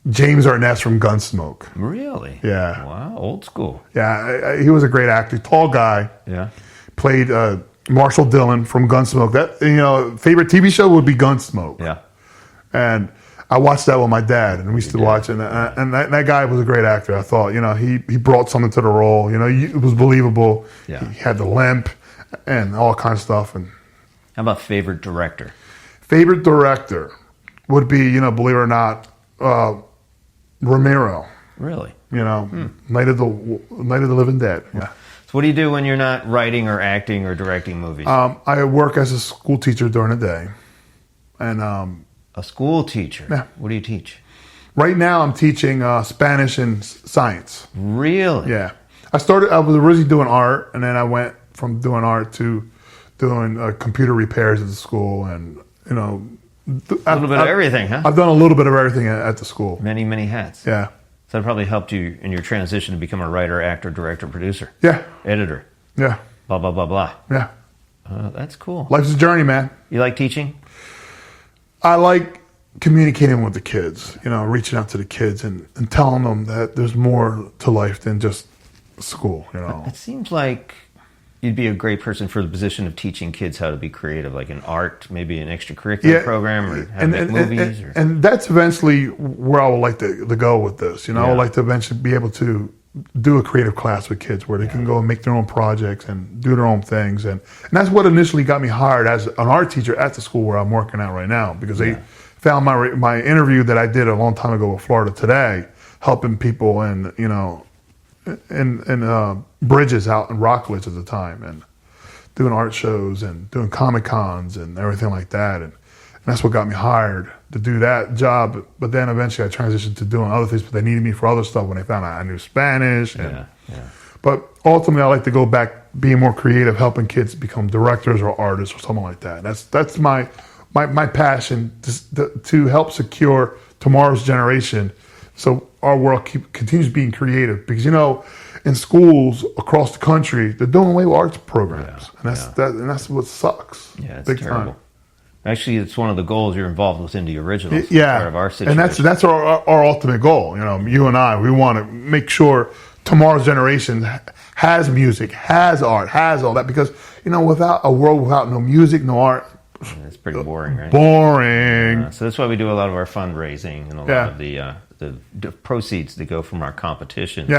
Speaker 3: James Arness from Gunsmoke.
Speaker 2: Really?
Speaker 3: Yeah.
Speaker 2: Wow, old school.
Speaker 3: Yeah, he was a great actor. Tall guy.
Speaker 2: Yeah.
Speaker 3: Played Marshall Dillon from Gunsmoke. That favorite TV show would be Gunsmoke.
Speaker 2: Yeah.
Speaker 3: And I watched that with my dad, and we used to watch it. And that guy was a great actor. I thought, he brought something to the role. It was believable.
Speaker 2: Yeah.
Speaker 3: He had the limp and all kinds of stuff. And
Speaker 2: How about favorite director?
Speaker 3: favorite director would be, believe it or not, Romero.
Speaker 2: Really?
Speaker 3: Night of the Living Dead. Yeah.
Speaker 2: So what do you do when you're not writing or acting or directing movies?
Speaker 3: I work as a school teacher during the day, and
Speaker 2: A school teacher?
Speaker 3: Yeah.
Speaker 2: What do you teach?
Speaker 3: right now I'm teaching Spanish and science.
Speaker 2: Really?
Speaker 3: Yeah, I was originally doing art, and then I went from doing art to doing computer repairs at the school, and
Speaker 2: A little bit of everything, huh?
Speaker 3: I've done a little bit of everything at the school.
Speaker 2: Many, many hats.
Speaker 3: Yeah,
Speaker 2: So that probably helped you in your transition to become a writer, actor, director, producer,
Speaker 3: yeah,
Speaker 2: editor,
Speaker 3: yeah,
Speaker 2: blah, blah, blah, blah.
Speaker 3: yeah.
Speaker 2: That's cool.
Speaker 3: Life's a journey, man.
Speaker 2: You like teaching?
Speaker 3: I like communicating with the kids, reaching out to the kids and telling them that there's more to life than just school,
Speaker 2: It seems like you'd be a great person for the position of teaching kids how to be creative, like in art, maybe an extracurricular program, or how to make movies.
Speaker 3: And that's eventually where I would like to go with this. I would like to eventually be able to do a creative class with kids where they can go and make their own projects and do their own things. And that's what initially got me hired as an art teacher at the school where I'm working at right now, because they found my interview that I did a long time ago with Florida Today, helping people in bridges out in Rockledge at the time, and doing art shows and doing Comic Cons and everything like that. And that's what got me hired to do that job. But then eventually I transitioned to doing other things, but they needed me for other stuff when they found out I knew Spanish. But ultimately I like to go back being more creative, helping kids become directors or artists or something like that. That's my passion, to help secure tomorrow's generation so our world continues being creative. Because, in schools across the country, they're doing away with arts programs. And that's what sucks.
Speaker 2: Yeah, it's
Speaker 3: big
Speaker 2: terrible.
Speaker 3: time.
Speaker 2: Actually, it's one of the goals. You're involved with Indie Originals.
Speaker 3: Yeah,
Speaker 2: part of our situation.
Speaker 3: and that's our ultimate goal. You know, you and I, we want to make sure tomorrow's generation has music, has art, has all that. Because without a world without no music, no art,
Speaker 2: it's pretty boring, right?
Speaker 3: Boring.
Speaker 2: So that's why we do a lot of our fundraising, and a lot of the proceeds that go from our competition.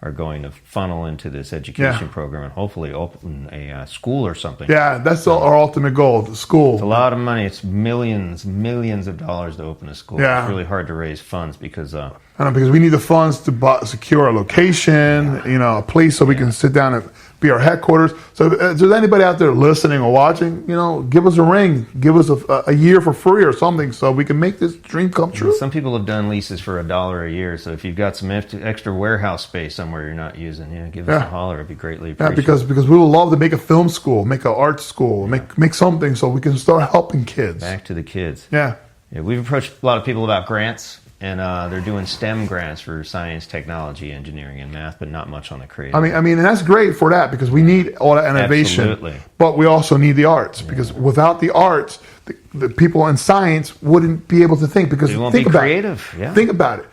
Speaker 2: Are going to funnel into this education program and hopefully open a school or something.
Speaker 3: Yeah, that's our ultimate goal, the school.
Speaker 2: It's a lot of money. It's millions of dollars to open a school.
Speaker 3: Yeah.
Speaker 2: It's really hard to raise funds because...
Speaker 3: because we need the funds to secure a location, a place so we can sit down and be our headquarters. So if there's anybody out there listening or watching, give us a ring. Give us a year for free or something so we can make this dream come true.
Speaker 2: Some people have done leases for $1 a year. So if you've got some extra warehouse space somewhere you're not using, give us a holler. It'd be greatly appreciated.
Speaker 3: Yeah, because we would love to make a film school, make an art school, make something so we can start helping kids.
Speaker 2: Back to the kids.
Speaker 3: Yeah.
Speaker 2: We've approached a lot of people about grants. And they're doing STEM grants for science, technology, engineering, and math, but not much on the creative.
Speaker 3: I mean, and that's great for that because we need all that innovation.
Speaker 2: Absolutely.
Speaker 3: But we also need the arts because without the arts, the people in science wouldn't be able to think. Because
Speaker 2: they won't
Speaker 3: think
Speaker 2: be
Speaker 3: about
Speaker 2: creative.
Speaker 3: It. Think about it.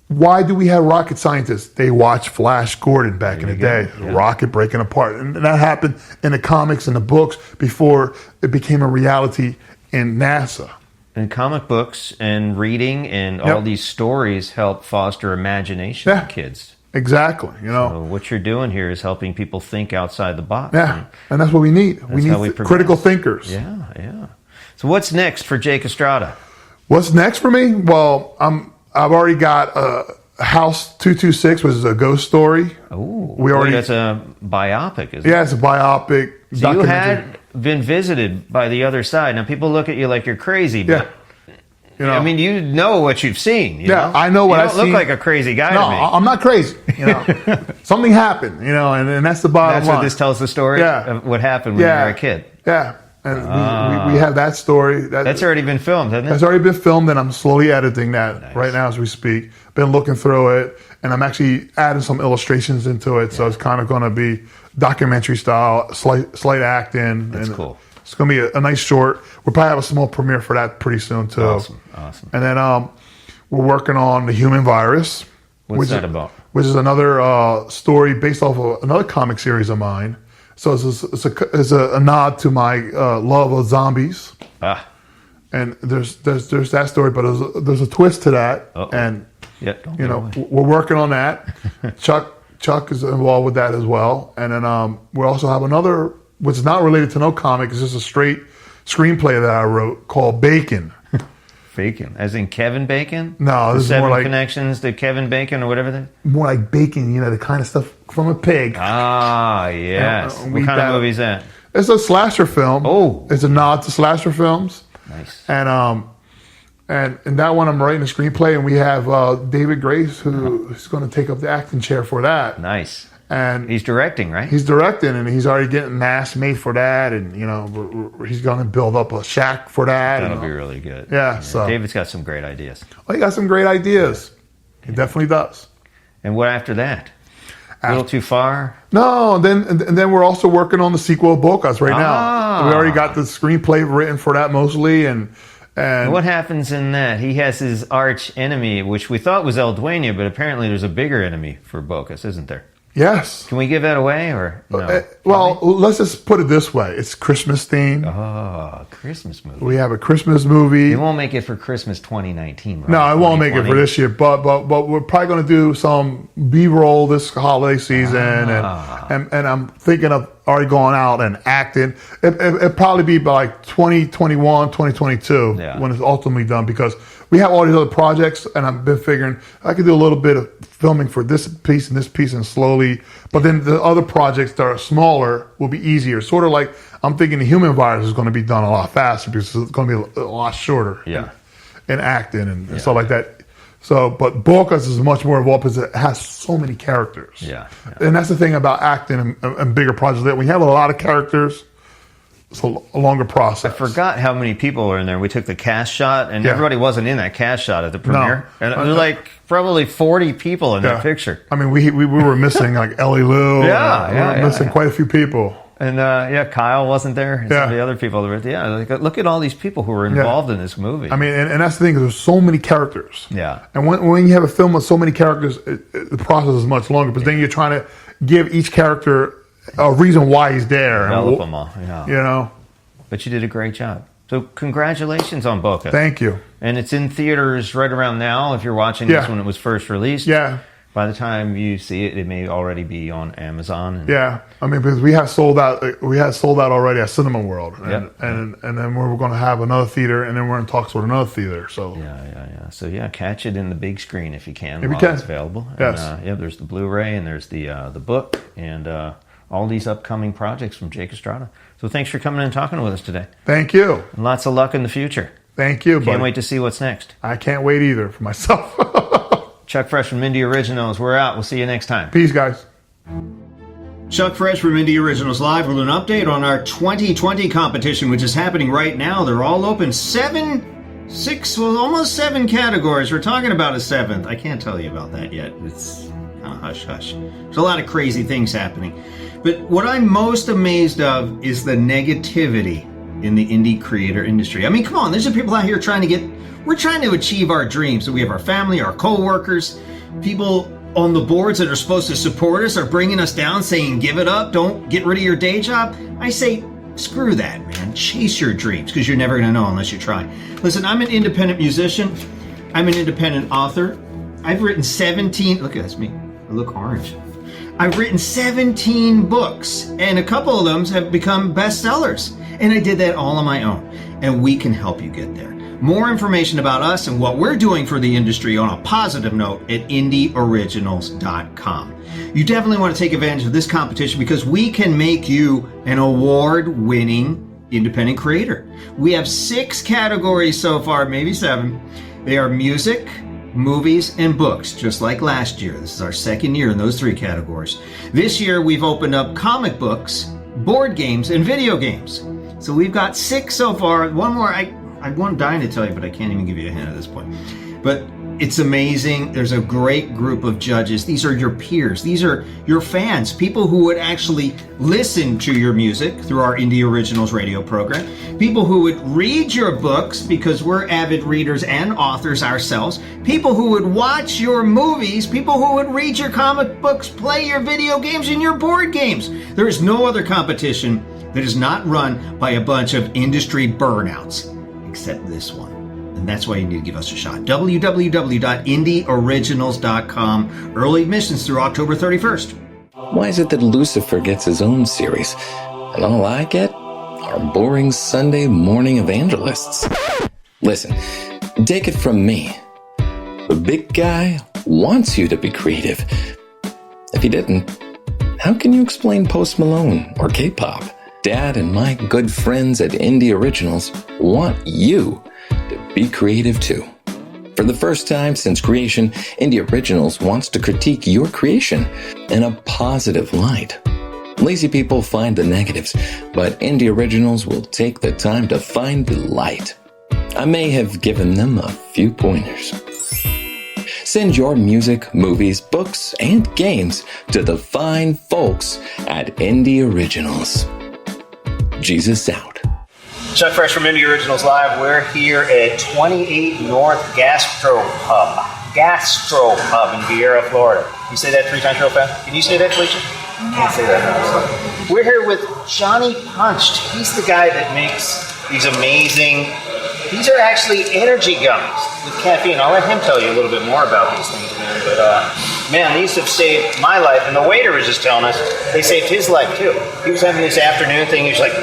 Speaker 3: Why do we have rocket scientists? They watched Flash Gordon back in the day, rocket breaking apart, and that happened in the comics and the books before it became a reality in NASA.
Speaker 2: And comic books and reading and all these stories help foster imagination in kids.
Speaker 3: Exactly.
Speaker 2: So what you're doing here is helping people think outside the box.
Speaker 3: Yeah, and that's what we need. We need critical thinkers.
Speaker 2: Yeah. So what's next for Jake Estrada?
Speaker 3: What's next for me? Well, I've already got House 226, which is a ghost story.
Speaker 2: Oh, that's a biopic, isn't it?
Speaker 3: Yeah, it's a biopic.
Speaker 2: So you had been visited by the other side. Now people look at you like you're crazy, but I mean, you know what you've seen.
Speaker 3: I know what I've seen.
Speaker 2: You don't look like a crazy guy to me.
Speaker 3: No, I'm not crazy. Something happened. And that's the bottom line.
Speaker 2: That's what this tells the story of what happened when you were a kid.
Speaker 3: Yeah, and we have that story.
Speaker 2: That's already been filmed, hasn't it?
Speaker 3: That's already been filmed, and I'm slowly editing that right now as we speak. Been looking through it, and I'm actually adding some illustrations into it. So it's kind of going to be documentary style, slight acting.
Speaker 2: That's cool.
Speaker 3: It's going to be a nice short. We'll probably have a small premiere for that pretty soon too.
Speaker 2: Awesome.
Speaker 3: And then we're working on The Human Virus.
Speaker 2: What's that about?
Speaker 3: Which is another story based off of another comic series of mine. So it's a nod to my love of zombies. And there's that story, but there's a twist to that. And we're working on that. Chuck is involved with that as well. And then we also have another, which is not related to no comic. It's just a straight screenplay that I wrote called Bacon.
Speaker 2: Bacon, as in Kevin Bacon?
Speaker 3: No, this is more like
Speaker 2: connections to Kevin Bacon or whatever.
Speaker 3: More like bacon, the kind of stuff from a pig.
Speaker 2: Ah, yes. What kind of movie is that?
Speaker 3: It's a slasher film.
Speaker 2: Oh,
Speaker 3: it's a nod to slasher films.
Speaker 2: Nice.
Speaker 3: And in that one, I'm writing a screenplay, and we have David Grace, who's going to take up the acting chair for that.
Speaker 2: Nice.
Speaker 3: And
Speaker 2: he's directing, right?
Speaker 3: He's directing, and he's already getting masks made for that, and he's going to build up a shack for that.
Speaker 2: That'll be really good.
Speaker 3: Yeah. So
Speaker 2: David's got some great ideas.
Speaker 3: Oh, he got some great ideas. Yeah. He definitely does.
Speaker 2: And what after that? A little too far?
Speaker 3: No, and then we're also working on the sequel of Bocas right now. We already got the screenplay written for that mostly, and
Speaker 2: what happens in that? He has his arch enemy, which we thought was El Dueño, but apparently there's a bigger enemy for Bocas, isn't there?
Speaker 3: Yes.
Speaker 2: Can we give that away or no?
Speaker 3: Let's just put it this way. It's Christmas themed.
Speaker 2: Oh, Christmas movie.
Speaker 3: We have a Christmas movie.
Speaker 2: It won't make it for Christmas 2019, right?
Speaker 3: No, it won't make it for this year, but we're probably going to do some B-roll this holiday season, and I'm thinking of already going out and acting. It'll probably be by like 2021, 2022 when it's ultimately done, because we have all these other projects, and I've been figuring I could do a little bit of filming for this piece and slowly, but then the other projects that are smaller will be easier. Sort of like I'm thinking The Human Virus is going to be done a lot faster because it's going to be a lot shorter in acting and stuff like that. So, but Bocas is much more involved because it has so many characters.
Speaker 2: Yeah.
Speaker 3: And that's the thing about acting and bigger projects. That we have a lot of characters, it's a longer process.
Speaker 2: I forgot how many people are in there. We took the cast shot, and everybody wasn't in that cast shot at the premiere. No. And there's like probably 40 people in that picture.
Speaker 3: I mean, we were missing like Ellie Lou. We were missing quite a few people.
Speaker 2: And Kyle wasn't there. And some of the other people. Look at all these people who were involved in this movie.
Speaker 3: I mean, and that's the thing. There's so many characters.
Speaker 2: Yeah.
Speaker 3: And when you have a film with so many characters, the process is much longer. But then you're trying to give each character a reason why he's there.
Speaker 2: Develop them all. Yeah.
Speaker 3: You know.
Speaker 2: But you did a great job. So congratulations on Boca.
Speaker 3: Thank you.
Speaker 2: And it's in theaters right around now. If you're watching this when it was first released.
Speaker 3: Yeah.
Speaker 2: By the time you see it, it may already be on Amazon.
Speaker 3: I mean, because we had sold out already at Cinema World, and then we're going to have another theater, and then we're in talks with another theater. So
Speaker 2: So catch it in the big screen if you can. It's available.
Speaker 3: Yes.
Speaker 2: And, there's the Blu-ray, and there's the book, and all these upcoming projects from Jake Estrada. So thanks for coming and talking with us today.
Speaker 3: Thank you.
Speaker 2: And lots of luck in the future.
Speaker 3: Thank you.
Speaker 2: Can't wait to see what's next.
Speaker 3: I can't wait either for myself.
Speaker 2: Chuck Fresh from Indie Originals. We're out. We'll see you next time.
Speaker 3: Peace, guys.
Speaker 2: Chuck Fresh from Indie Originals Live with an update on our 2020 competition, which is happening right now. They're all open. Almost seven categories. We're talking about a seventh. I can't tell you about that yet. It's kind of hush-hush. There's a lot of crazy things happening. But what I'm most amazed of is the negativity in the indie creator industry. I mean, come on. There's some people out here we're trying to achieve our dreams. So we have our family, our co-workers, people on the boards that are supposed to support us are bringing us down, saying, give it up, don't get rid of your day job. I say, screw that, man. Chase your dreams, because you're never going to know unless you try. Listen, I'm an independent musician. I'm an independent author. I've written 17, look at that's me. I look orange. I've written 17 books, and a couple of them have become bestsellers. And I did that all on my own. And we can help you get there. More information about us and what we're doing for the industry on a positive note at indieoriginals.com. You definitely want to take advantage of this competition because we can make you an award-winning independent creator. We have 6 categories so far, maybe 7. They are music, movies, and books, just like last year. This is our second year in those 3 categories. This year, we've opened up comic books, board games, and video games. So we've got 6 so far. One more, I'm dying to tell you, but I can't even give you a hint at this point. But it's amazing. There's a great group of judges. These are your peers. These are your fans, people who would actually listen to your music through our Indie Originals radio program, people who would read your books because we're avid readers and authors ourselves, people who would watch your movies, people who would read your comic books, play your video games and your board games. There is no other competition that is not run by a bunch of industry burnouts, except this one. And that's why you need to give us a shot. www.indieoriginals.com. Early admissions through October 31st.
Speaker 4: Why is it that Lucifer gets his own series, and all I get are boring Sunday morning evangelists? Listen, take it from me. The big guy wants you to be creative. If he didn't, how can you explain Post Malone or K-pop? Dad and my good friends at Indie Originals want you to be creative too. For the first time since creation, Indie Originals wants to critique your creation in a positive light. Lazy people find the negatives, but Indie Originals will take the time to find the light. I may have given them a few pointers. Send your music, movies, books, and games to the fine folks at Indie Originals. Jesus out.
Speaker 2: Chuck Fresh from Indie Originals Live. We're here at 28 North Gastropub in Vieira, Florida. You say that 3 times real fast? Can you say that, Felicia? I can't say that. We're here with Johnny Punched. He's the guy that makes these amazing, these are actually energy gummies with caffeine. I'll let him tell you a little bit more about these things, man. But, man, these have saved my life. And the waiter was just telling us they saved his life, too. He was having this afternoon thing. He was, like,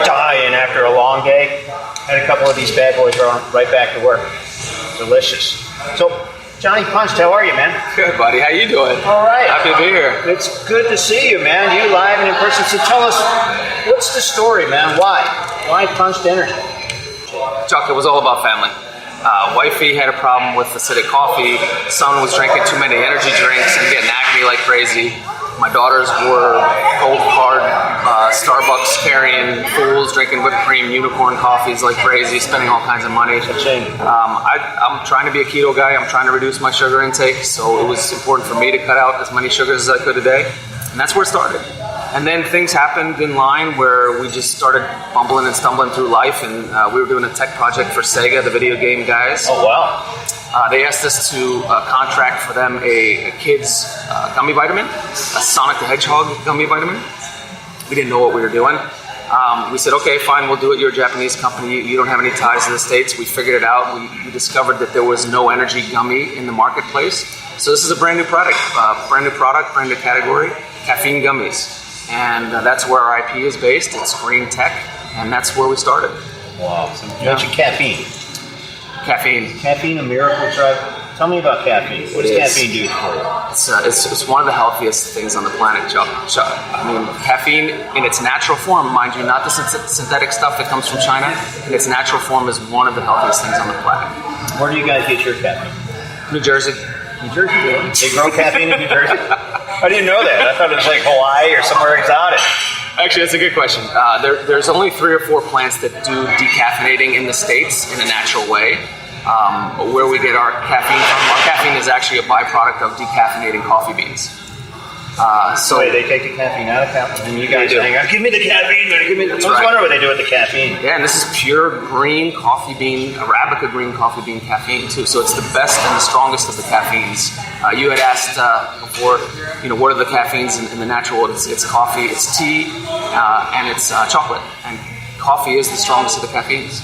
Speaker 2: dying after a long day. Had a couple of these bad boys right back to work. Delicious. So, Johnny Punched, how are you, man?
Speaker 5: Good, buddy. How you doing?
Speaker 2: All right.
Speaker 5: Happy to be here.
Speaker 2: It's good to see you, man. You live and in person. So tell us, what's the story, man? Why? Why Punched Energy?
Speaker 5: Chuck, it was all about family. Wifey had a problem with acidic coffee. Son was drinking too many energy drinks and getting acne like crazy. My daughters were gold card Starbucks carrying fools, drinking whipped cream, unicorn coffees like crazy, spending all kinds of money. I'm trying to be a keto guy. I'm trying to reduce my sugar intake, so it was important for me to cut out as many sugars as I could a day, and that's where it started. And then things happened in line where we just started bumbling and stumbling through life, and we were doing a tech project for Sega, the video game guys.
Speaker 2: Oh, wow.
Speaker 5: They asked us to contract for them a kid's gummy vitamin, a Sonic the Hedgehog gummy vitamin. We didn't know what we were doing. We said, okay, fine, we'll do it. You're a Japanese company. You don't have any ties to the States. We figured it out. We discovered that there was no energy gummy in the marketplace. So this is a brand new product, brand new category, caffeine-gummies. And that's where our IP is based. It's green tech, and that's where we started.
Speaker 2: Wow. So you mentioned caffeine. Caffeine, a miracle drug. Tell me about caffeine. What does caffeine do for you?
Speaker 5: It's one of the healthiest things on the planet, Chuck. I mean, caffeine in its natural form, mind you, not the synthetic stuff that comes from China, in its natural form is one of the healthiest things on the planet.
Speaker 2: Where do you guys get your caffeine?
Speaker 5: New Jersey.
Speaker 2: New Jersey, really? They grow caffeine in New Jersey? I didn't know that. I thought it was like Hawaii or somewhere exotic.
Speaker 5: Actually, that's a good question. There's only 3 or 4 plants that do decaffeinating in the States in a natural way. Where we get our caffeine from, our caffeine is actually a byproduct of decaffeinating coffee beans.
Speaker 2: So they take the caffeine out of caffeine, and you guys hang out, give me the caffeine, give me the... I was wondering what they do with the caffeine.
Speaker 5: Yeah, and this is pure green coffee bean, Arabica green coffee bean caffeine too, so it's the best and the strongest of the caffeines. You had asked before, what are the caffeines in the natural world? It's coffee, it's tea, and it's chocolate. And coffee is the strongest of the caffeines.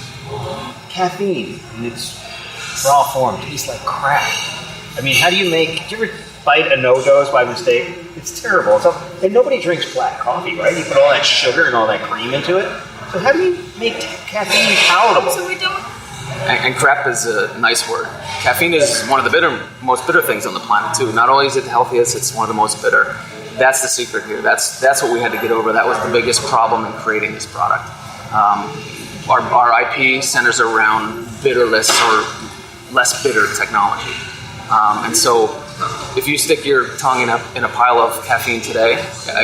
Speaker 2: Caffeine, in its raw form, tastes like crap. I mean, how do you make... Do you ever bite a no-dose by mistake? It's terrible. And nobody drinks black coffee, right? You put all that sugar and all that cream into it. So how do you make caffeine palatable?
Speaker 6: So we don't...
Speaker 5: And crap is a nice word. Caffeine is one of the most bitter things on the planet too. Not only is it the healthiest, it's one of the most bitter. That's the secret here. That's what we had to get over. That was the biggest problem in creating this product. Our IP centers around bitterless or less bitter technology. And so if you stick your tongue in a pile of caffeine today,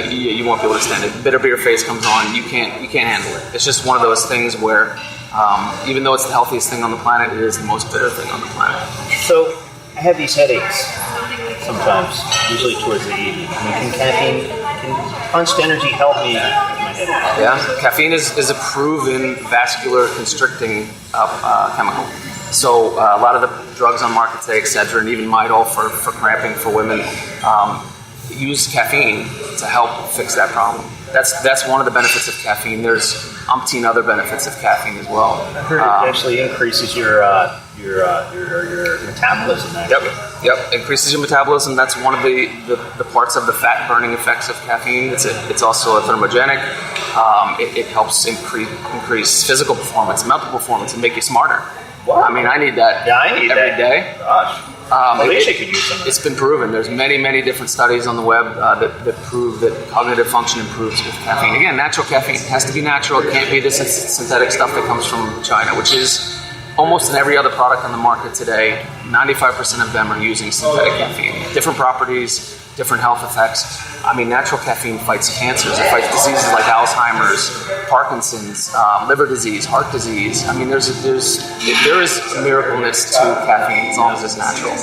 Speaker 5: you won't be able to stand it. Bitter beer face comes on, you can't handle it. It's just one of those things where even though it's the healthiest thing on the planet, it is the most bitter thing on the planet.
Speaker 2: So I have these headaches sometimes, usually towards the evening. Can punched energy help me with my headache?
Speaker 5: Yeah, caffeine is a proven vascular constricting chemical. So a lot of the drugs on market today, Excedrin, and even Midol for cramping for women, use caffeine to help fix that problem. That's one of the benefits of caffeine. There's umpteen other benefits of caffeine as well.
Speaker 2: I heard it actually increases your metabolism.
Speaker 5: Yep. Increases your metabolism. That's one of the parts of the fat burning effects of caffeine. It's also a thermogenic. It helps increase physical performance, mental performance, and make you smarter.
Speaker 2: Wow.
Speaker 5: I mean, I need that.
Speaker 2: Yeah, I need
Speaker 5: every day.
Speaker 2: Gosh. Alicia could use some.
Speaker 5: It's been proven. There's many different studies on the web that prove that cognitive function improves with caffeine. Again, natural caffeine. It has to be natural. It can't be this synthetic stuff that comes from China, which is almost in every other product on the market today. 95% of them are using synthetic caffeine. Different properties, different health effects. I mean, natural caffeine fights cancers. It fights diseases like Alzheimer's, Parkinson's, liver disease, heart disease. I mean, there is miracleness to caffeine as long as it's natural.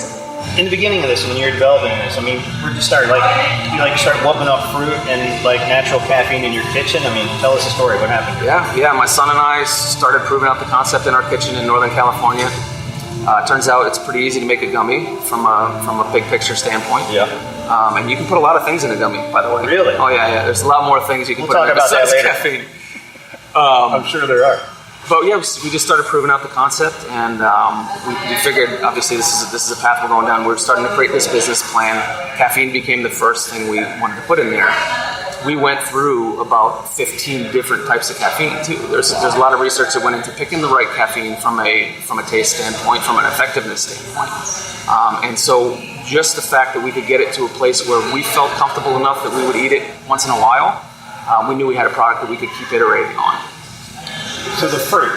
Speaker 2: In the beginning of this, when you're developing this, I mean, where'd you start? You start whooping up fruit and natural caffeine in your kitchen. I mean, tell us the story. What happened?
Speaker 5: Yeah. My son and I started proving out the concept in our kitchen in Northern California. Turns out it's pretty easy to make a gummy from a big picture standpoint.
Speaker 2: Yeah.
Speaker 5: And you can put a lot of things in a gummy, by the way.
Speaker 2: Really?
Speaker 5: Oh yeah. There's a lot more things you can put in it besides caffeine.
Speaker 2: I'm sure there are.
Speaker 5: But yeah, we just started proving out the concept, and we figured obviously this is a path we're going down. We're starting to create this business plan. Caffeine became the first thing we wanted to put in there. We went through about 15 different types of caffeine too. There's a lot of research that went into picking the right caffeine from a taste standpoint, from an effectiveness standpoint. And so just the fact that we could get it to a place where we felt comfortable enough that we would eat it once in a while, we knew we had a product that we could keep iterating on.
Speaker 2: So the fruit,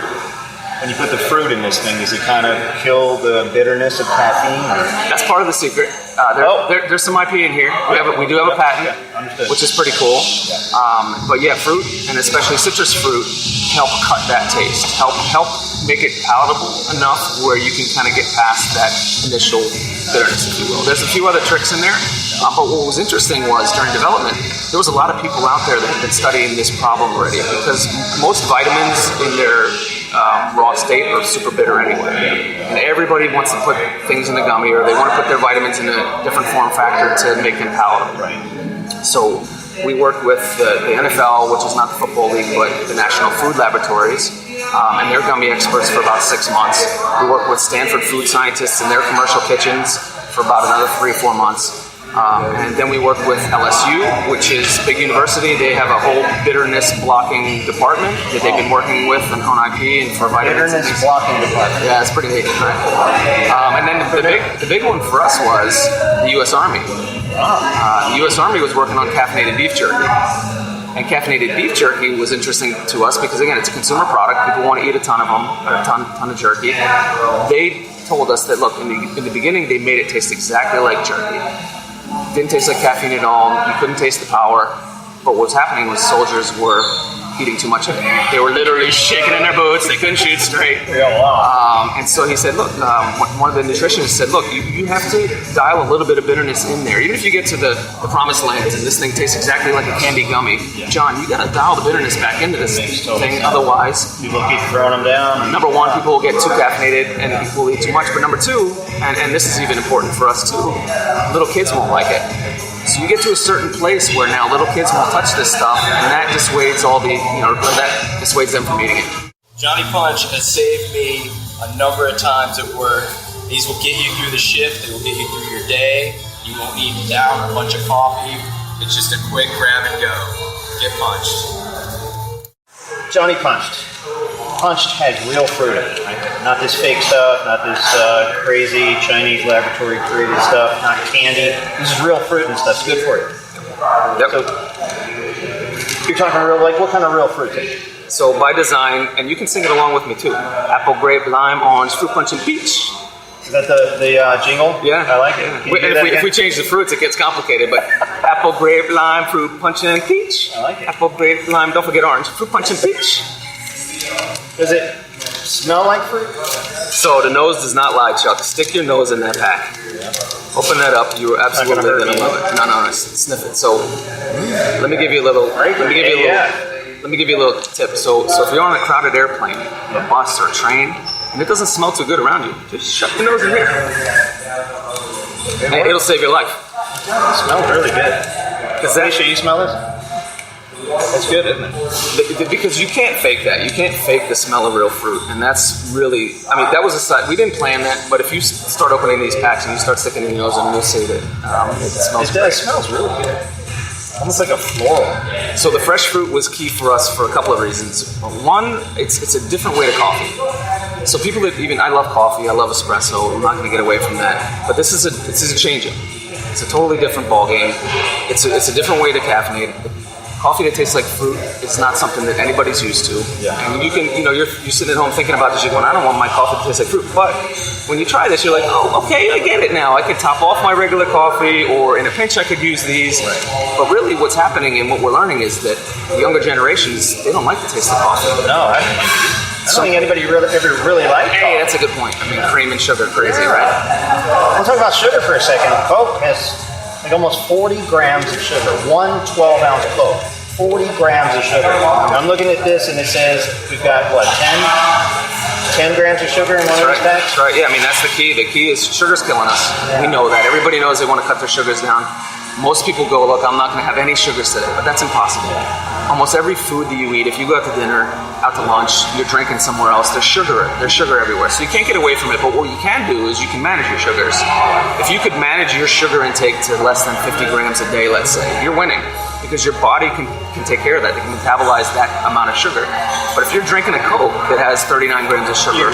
Speaker 2: when you put the fruit in this thing, does it kind of kill the bitterness of caffeine? Or?
Speaker 5: That's part of the secret. There's some IP in here. We do have a patent, which is pretty cool. But yeah, fruit, and especially citrus fruit, help cut that taste. Help make it palatable enough where you can kind of get past that initial bitterness, if you will. There's a few other tricks in there. But what was interesting was during development, there was a lot of people out there that had been studying this problem already, because most vitamins in their raw state are super bitter anyway. And everybody wants to put things in a gummy, or they want to put their vitamins in a different form factor to make them palatable. So we worked with the NFL, which is not the football league, but the National Food Laboratories, and their gummy experts for about 6 months. We worked with Stanford food scientists in their commercial kitchens for about another 3 or 4 months. And then we worked with LSU, which is a big university. They have a whole bitterness blocking department that they've been working with on IP and for vitamins.
Speaker 2: Bitterness blocking department.
Speaker 5: Yeah, it's pretty neat, right? And then the big one for us was the U.S. Army. The U.S. Army was working on caffeinated beef jerky. And caffeinated beef jerky was interesting to us because, again, it's a consumer product. People want to eat a ton of them, or a ton of jerky. They told us that, look, in the beginning, they made it taste exactly like jerky. Didn't taste like caffeine at all. You couldn't taste the power. But what was happening was soldiers were eating too much of it. They were literally shaking in their boots. They couldn't shoot straight. And so he said, look, one of the nutritionists said, look, you have to dial a little bit of bitterness in there. Even if you get to the promised land and this thing tastes exactly like a candy gummy, John, you got to dial the bitterness back into this thing. Otherwise,
Speaker 2: people keep throwing them down.
Speaker 5: Number one, people will get too caffeinated and people will eat too much. But number two, and this is even important for us too, little kids won't like it. So you get to a certain place where now little kids won't touch this stuff, and that dissuades that dissuades them from eating it.
Speaker 6: Johnny Punch has saved me a number of times at work. These will get you through the shift. They will get you through your day. You won't need to down a bunch of coffee. It's just a quick grab and go. Get punched.
Speaker 2: Johnny Punched. Punched has real fruit in it, right? Not this fake stuff, not this crazy Chinese laboratory created stuff, not candy. This is real fruit and stuff. It's good for you.
Speaker 5: Yep.
Speaker 2: So you're talking real, like what kind of real fruit is it?
Speaker 5: So by design, and you can sing it along with me too. Apple, grape, lime, orange, fruit punch, and peach.
Speaker 2: Is that the jingle?
Speaker 5: Yeah.
Speaker 2: I like it.
Speaker 5: If we change the fruits, it gets complicated, but apple, grape, lime, fruit punch, and peach.
Speaker 2: I like it.
Speaker 5: Apple, grape, lime, don't forget orange, fruit punch, and peach.
Speaker 2: Does it smell like fruit?
Speaker 5: So the nose does not lie, Chuck. Stick your nose in that pack. Open that up. You are absolutely going to love it. No, sniff it. So let me give you a little. Let me give you a little tip. So if you're on a crowded airplane, a bus or a train, and it doesn't smell too good around you, just shut your nose in here. And it'll save your life.
Speaker 2: It smells really good. Alicia, you smell this? That's good, isn't it?
Speaker 5: Because you can't fake that. You can't fake the smell of real fruit. And that's really, that was a side. We didn't plan that, but if you start opening these packs and you start sticking in your nose, and you'll see that it smells great.
Speaker 2: It smells really good. Almost like a floral.
Speaker 5: So the fresh fruit was key for us for a couple of reasons. One, it's a different way to coffee. So people that I love coffee, I love espresso. I'm not going to get away from that. But this is a change-up. It's a totally different ball game. It's a different way to caffeinate. Coffee that tastes like fruit is not something that anybody's used to. Yeah. And you can, you're sitting at home thinking about this, you're going, I don't want my coffee to taste like fruit. But when you try this, you're like, oh, okay, I get it now. I could top off my regular coffee, or in a pinch I could use these. Right. But really what's happening and what we're learning is that the younger generations, they don't like the taste of coffee.
Speaker 2: No, I don't think anybody ever really liked coffee.
Speaker 5: Hey, that's a good point. Cream and sugar crazy, right?
Speaker 2: We'll talk about sugar for a second. Coke has like almost 40 grams of sugar. 1 12-ounce Coke. 40 grams of sugar. I'm looking at this and it says we've got, 10 grams of sugar in one of these packs?
Speaker 5: That's right. Yeah, that's the key. The key is sugar's killing us. Yeah. We know that. Everybody knows they want to cut their sugars down. Most people go, look, I'm not going to have any sugars today, but that's impossible. Almost every food that you eat, if you go out to dinner, out to lunch, you're drinking somewhere else, there's sugar everywhere. So you can't get away from it, but what you can do is you can manage your sugars. If you could manage your sugar intake to less than 50 grams a day, let's say, you're winning. Because your body can take care of that. They can metabolize that amount of sugar. But if you're drinking a Coke that has 39 grams of sugar,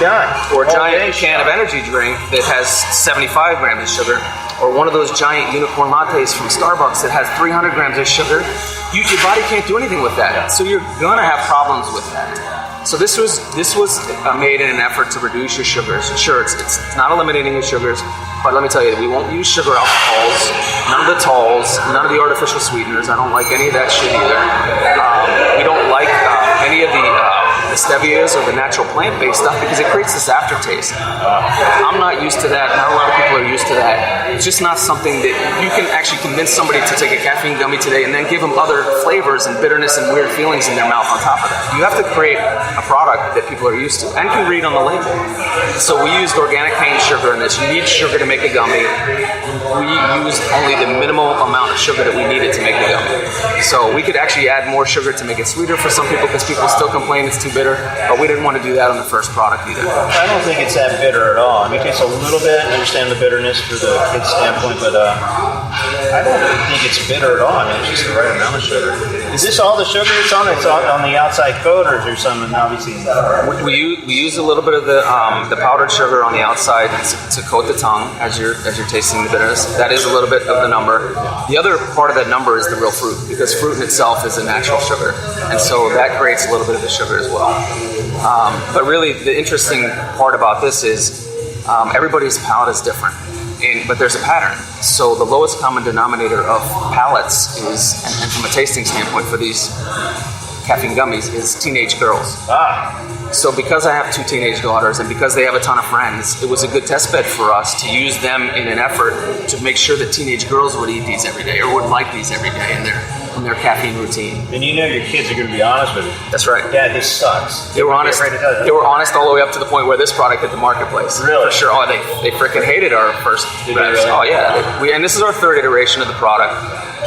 Speaker 5: or a giant can of energy drink that has 75 grams of sugar, or one of those giant unicorn lattes from Starbucks that has 300 grams of sugar, your body can't do anything with that. So you're gonna have problems with that. So this was made in an effort to reduce your sugars. Sure, it's not eliminating your sugars, but let me tell you, we won't use sugar alcohols, none of the talls, none of the artificial sweeteners. I don't like any of that shit either. We don't like any of the the stevia is or the natural plant-based stuff because it creates this aftertaste. I'm not used to that. Not a lot of people are used to that. It's just not something that you can actually convince somebody to take a caffeine gummy today and then give them other flavors and bitterness and weird feelings in their mouth on top of that. You have to create a product that people are used to and can read on the label. So we used organic cane sugar in this. You need sugar to make a gummy. We used only the minimal amount of sugar that we needed to make the gummy. So we could actually add more sugar to make it sweeter for some people because people still complain it's too bitter, but we didn't want to do that on the first product either.
Speaker 7: I don't think it's that bitter at all. I mean, it tastes a little bit. I understand the bitterness for the kid's standpoint, but I don't think it's bitter at all. I mean, it's just the right amount of sugar. Is this all the sugar it's on? It's on the outside coat, or is there some obviously?
Speaker 5: We use a little bit of the powdered sugar on the outside to coat the tongue as you're tasting the bitterness. That is a little bit of the number. The other part of that number is the real fruit, because fruit in itself is a natural sugar, and so that creates a little bit of the sugar as well. But really, the interesting part about this is everybody's palate is different, but there's a pattern. So the lowest common denominator of palates is, and from a tasting standpoint for these caffeine gummies, is teenage girls. So because I have 2 teenage daughters and because they have a ton of friends, it was a good test bed for us to use them in an effort to make sure that teenage girls would eat these every day or would like these every day in their caffeine routine.
Speaker 7: And you know your kids are going to be honest with you.
Speaker 5: That's right.
Speaker 7: Dad, this sucks.
Speaker 5: They were honest. They were honest all the way up to the point where this product hit the marketplace.
Speaker 7: Really?
Speaker 5: For sure. Oh, they freaking hated our first.
Speaker 7: Did they really?
Speaker 5: Oh yeah. And this is our 3rd iteration of the product.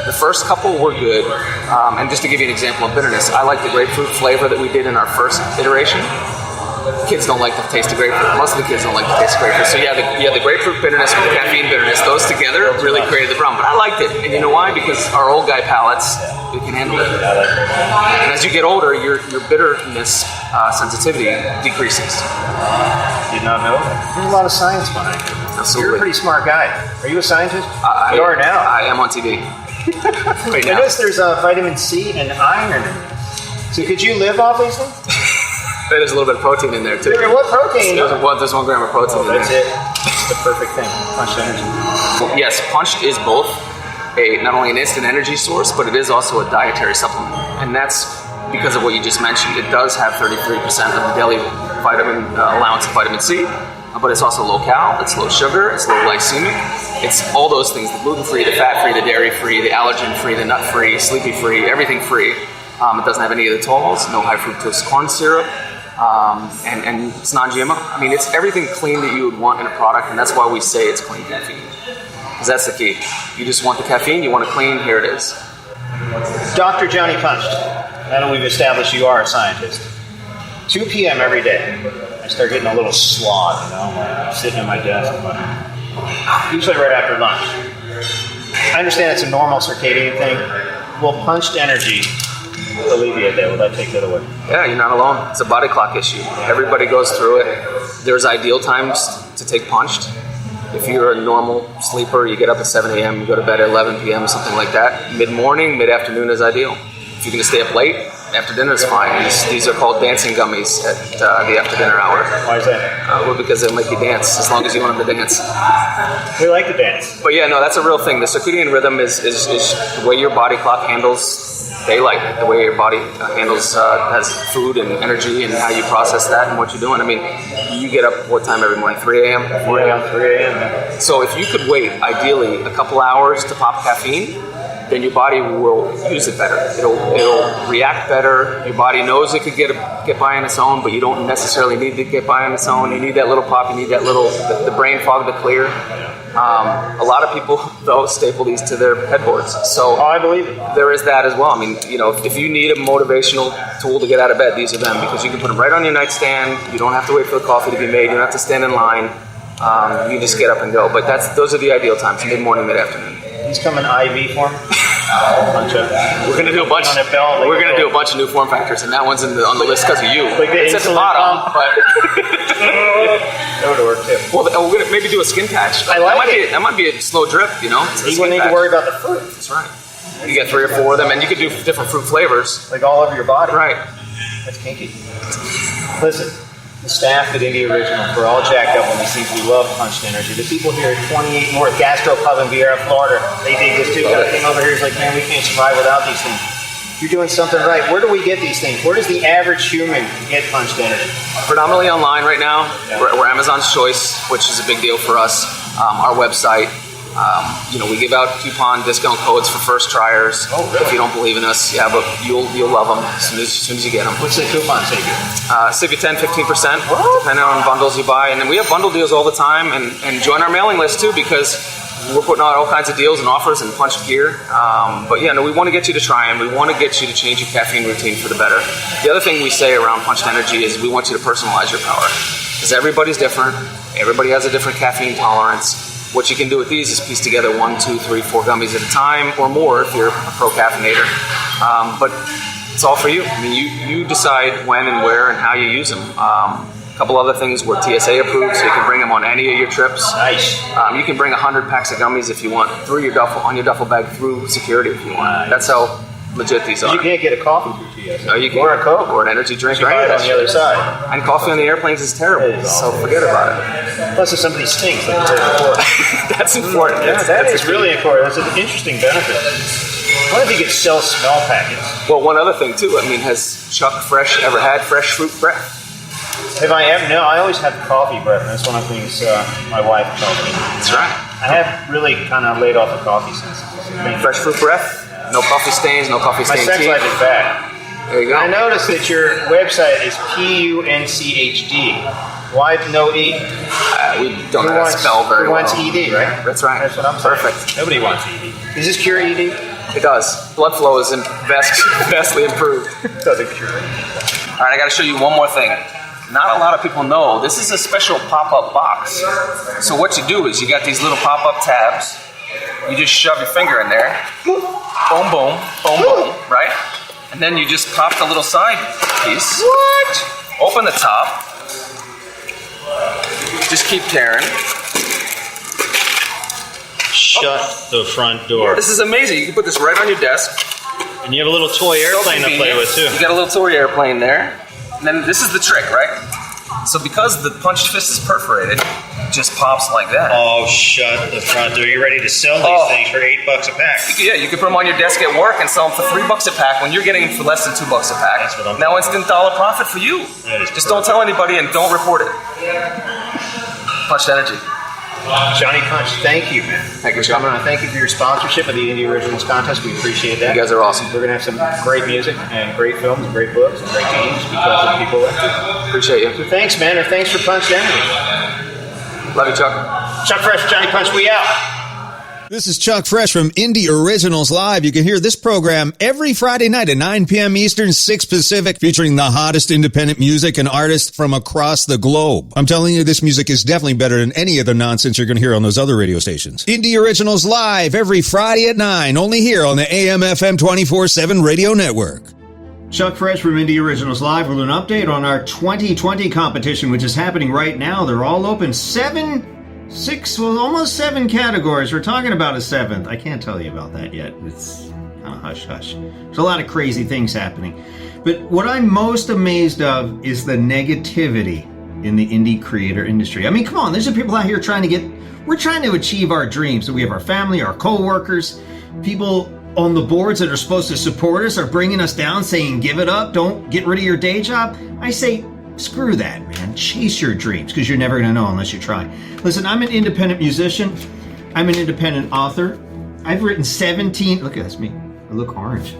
Speaker 5: The first couple were good, and just to give you an example of bitterness, I like the grapefruit flavor that we did in our first iteration. Kids don't like the taste of grapefruit. Most of the kids don't like the taste of grapefruit. So you have the grapefruit bitterness with the caffeine bitterness. Those together really created the problem. But I liked it. And you know why? Because our old guy palates, we can handle it. And as you get older, your bitterness sensitivity decreases.
Speaker 7: Did not know that. There's a lot of science behind it.
Speaker 5: Absolutely.
Speaker 7: You're a pretty smart guy. Are you a scientist? You are now.
Speaker 5: I am on TV.
Speaker 7: Right now. Notice there's vitamin C and iron in it. So could you live off these things?
Speaker 5: There's a little bit of protein in there too.
Speaker 7: What protein?
Speaker 5: There's 1 gram of protein in there.
Speaker 7: That's it. It's the perfect thing. Punched energy.
Speaker 5: Yes, Punched is both not only an instant energy source, but it is also a dietary supplement. And that's because of what you just mentioned. It does have 33% of the daily vitamin allowance of vitamin C, but it's also low cal, it's low sugar, it's low glycemic. It's all those things, the gluten-free, the fat-free, the dairy-free, the allergen-free, the nut-free, sleepy-free, everything free. It doesn't have any of the tolls, no high fructose corn syrup, and it's non-GMO. I mean, it's everything clean that you would want in a product, and that's why we say it's clean caffeine. Because that's the key. You just want the caffeine, you want it clean, here it is.
Speaker 7: Dr. Johnny Punched. Now that we've established you are a scientist. 2 p.m. every day, I start getting a little slog, I'm sitting at my desk, usually right after lunch. I understand it's a normal circadian thing. Will Punched energy alleviate that? Will that take that away?
Speaker 5: Yeah, you're not alone. It's a body clock issue. Everybody goes through it. There's ideal times to take Punched. If you're a normal sleeper, you get up at 7 a.m., you go to bed at 11 p.m., something like that. Mid-morning, mid-afternoon is ideal. If you're going to stay up late, after dinner is fine. These are called dancing gummies at the after dinner hour.
Speaker 7: Why is that?
Speaker 5: Well, because they'll make you dance as long as you want them to dance.
Speaker 7: We like to dance.
Speaker 5: But yeah, no, that's a real thing. The circadian rhythm is the way your body clock handles daylight, the way your body handles has food and energy and how you process that and what you're doing. I mean, you get up what time every morning? 3 a.m.?
Speaker 7: 4 a.m., 3 a.m.
Speaker 5: So if you could wait, ideally, a couple hours to pop caffeine, then your body will use it better. It'll react better. Your body knows it could get by on its own, but you don't necessarily need to get by on its own. You need that little pop. You need that little the brain fog to clear. A lot of people though staple these to their headboards. So
Speaker 7: I believe it.
Speaker 5: There is that as well. I mean, if you need a motivational tool to get out of bed, these are them, because you can put them right on your nightstand. You don't have to wait for the coffee to be made. You don't have to stand in line. You just get up and go. But those are the ideal times: mid-morning, mid-afternoon.
Speaker 7: These come in IV form.
Speaker 5: We're gonna do a bunch. We're gonna do a bunch of new form factors, and that one's on the list because of you.
Speaker 7: Like
Speaker 5: it's at the bottom, but
Speaker 7: that would work too.
Speaker 5: Well, we're gonna maybe do a skin patch.
Speaker 7: I like it.
Speaker 5: That might be a slow drip,
Speaker 7: You wouldn't need to worry about the fruit.
Speaker 5: That's right. You get 3 or 4 of them, and you could do different fruit flavors,
Speaker 7: like all over your body.
Speaker 5: Right.
Speaker 7: That's kinky. Listen. The staff at Indie Original, we're all jacked up on these things. We love Punched Energy. The people here at 28 North Gastro Pub in Vieira, Florida, they dig this too. Guy came over here, he's like, man, we can't survive without these things. you're doing something right. Where do we get these things? Where does the average human get Punched Energy?
Speaker 5: Predominantly online right now. Yeah. We're Amazon's choice, which is a big deal for us. Our website. We give out coupon discount codes for first triers.
Speaker 7: Oh, really?
Speaker 5: If you don't believe in us, yeah, but you'll love them as soon as you get them.
Speaker 7: What's the coupon save you?
Speaker 5: Save you 10-15%, depending on bundles you buy. And then we have bundle deals all the time, and join our mailing list too, because we're putting out all kinds of deals and offers and punched gear. We want to get you to try them. We want to get you to change your caffeine routine for the better. The other thing we say around Punched Energy is we want you to personalize your power, because everybody's different. Everybody has a different caffeine tolerance. What you can do with these is piece together 1, 2, 3, 4 gummies at a time, or more if you're a pro caffeinator. But it's all for you. I mean, you decide when and where and how you use them. A couple other things, we're TSA approved, so you can bring them on any of your trips.
Speaker 7: Nice.
Speaker 5: You can bring 100 packs of gummies if you want on your duffel bag through security if you want. Nice. That's how legit these are.
Speaker 7: You can't get a coffee through TSA.
Speaker 5: No, you can.
Speaker 7: Or a Coke.
Speaker 5: Or an energy drink.
Speaker 7: Right on the other side.
Speaker 5: And coffee on the airplanes is terrible, so forget about it.
Speaker 7: Plus, if somebody stinks, like you said before.
Speaker 5: That's important.
Speaker 7: Yeah, that's really important. That's an interesting benefit. What if you could sell smell packets?
Speaker 5: Well, one other thing, too. I mean, has Chuck Fresh ever had fresh fruit breath?
Speaker 7: Have I ever? No, I always have coffee breath, and that's one of the things my wife tells me.
Speaker 5: That's right.
Speaker 7: I have really kind of laid off the coffee since.
Speaker 5: Fresh fruit breath? No coffee stains, no coffee stain
Speaker 7: My sex
Speaker 5: tea.
Speaker 7: life is bad.
Speaker 5: There you go.
Speaker 7: I noticed that your website is PUNCHD. Why no E?
Speaker 5: We don't know how to spell very well.
Speaker 7: Who wants ED, right?
Speaker 5: That's right.
Speaker 7: That's what I'm saying.
Speaker 5: Perfect.
Speaker 7: Nobody wants ED. Does this cure ED?
Speaker 5: It does. Blood flow is vastly improved.
Speaker 7: It doesn't cure it.
Speaker 5: All right, I got to show you one more thing. Not a lot of people know, this is a special pop-up box. So what you do is you got these little pop-up tabs. You just shove your finger in there. Boom, boom, boom, boom, right? And then you just pop the little side piece. What? Open the top. Just keep tearing.
Speaker 7: Shut the front door.
Speaker 5: This is amazing. You can put this right on your desk.
Speaker 7: And you have a little toy airplane to play with, too.
Speaker 5: You got a little toy airplane there. And then this is the trick, right? So because the punched fist is perforated, it just pops like that.
Speaker 7: Oh, shut the front door. You're ready to sell these things for $8 a pack.
Speaker 5: Yeah, you can put them on your desk at work and sell them for $3 a pack when you're getting them for less than $2 a pack.
Speaker 7: That's what I'm
Speaker 5: now instant dollar profit for you. Just don't tell anybody and don't report it. Punched Energy.
Speaker 7: Johnny Punch, thank you, man.
Speaker 5: Thank you,
Speaker 7: for coming on. Thank you for your sponsorship of the Indie Originals Contest. We appreciate that.
Speaker 5: You guys are awesome.
Speaker 7: We're going to have some great music and great films and great books and great games because of people like you.
Speaker 5: Appreciate you.
Speaker 7: So thanks, man, and thanks for Punched Energy.
Speaker 5: Love you, Chuck.
Speaker 7: Chuck Fresh, Johnny Punch, we out.
Speaker 1: This is Chuck Fresh from Indie Originals Live. You can hear this program every Friday night at 9 p.m. Eastern, 6 Pacific, featuring the hottest independent music and artists from across the globe. I'm telling you, this music is definitely better than any other nonsense you're going to hear on those other radio stations. Indie Originals Live every Friday at 9, only here on the AM/FM 24/7 radio network.
Speaker 2: Chuck Fresh from Indie Originals Live with an update on our 2020 competition, which is happening right now. They're all open. Almost 7 categories. We're talking about a 7th. I can't tell you about that yet. It's kind of hush-hush. There's a lot of crazy things happening. But what I'm most amazed of is the negativity in the indie creator industry. I mean, come on, there's some people out here we're trying to achieve our dreams. So we have our family, our co-workers, people on the boards that are supposed to support us are bringing us down, saying, give it up, don't get rid of your day job. I say, screw that, man. Chase your dreams, because you're never going to know unless you try. Listen, I'm an independent musician. I'm an independent author. I've written 17... Look at this, me. I look orange.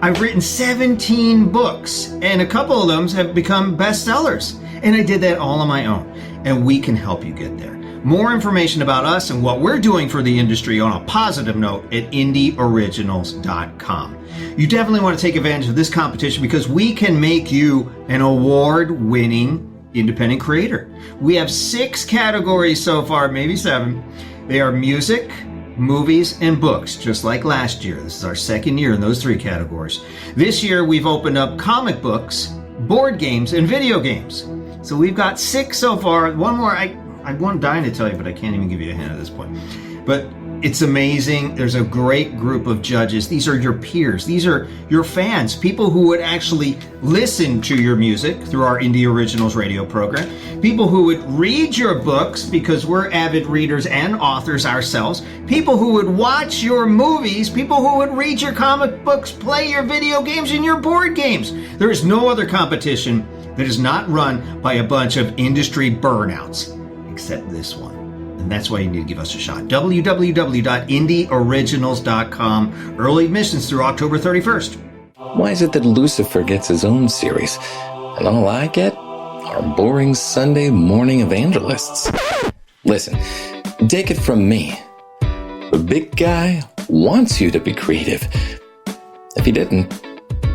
Speaker 2: I've written 17 books, and a couple of them have become bestsellers. And I did that all on my own. And we can help you get there. More information about us and what we're doing for the industry on a positive note at indieoriginals.com. You definitely want to take advantage of this competition because we can make you an award-winning independent creator. We have 6 categories so far, maybe 7. They are music, movies, and books, just like last year. This is our 2nd year in those 3 categories. This year, we've opened up comic books, board games, and video games. So we've got 6 so far. One more, I'm dying to tell you, but I can't even give you a hint at this point. But
Speaker 8: It's amazing. There's a great group of judges. These are your peers. These are your fans, people who would actually listen to your music through our Indie Originals radio program, people who would read your books because we're avid readers and authors ourselves, people who would watch your movies, people who would read your comic books, play your video games and your board games. There is no other competition that is not run by a bunch of industry burnouts, except this one. And that's why you need to give us a shot. www.indieoriginals.com. Early admissions through October 31st.
Speaker 4: Why is it that Lucifer gets his own series, and all I get are boring Sunday morning evangelists? Listen, take it from me. The big guy wants you to be creative. If he didn't,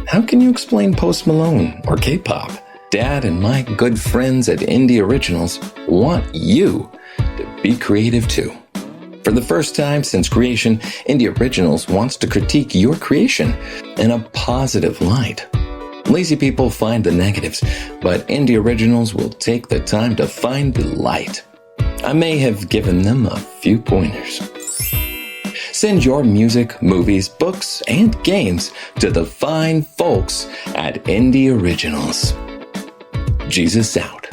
Speaker 4: how can you explain Post Malone or K-pop? Dad and my good friends at Indie Originals want you to be creative too. For the first time since creation, Indie Originals wants to critique your creation in a positive light. Lazy people find the negatives, but Indie Originals will take the time to find the light. I may have given them a few pointers. Send your music, movies, books, and games to the fine folks at Indie Originals. Jesus out.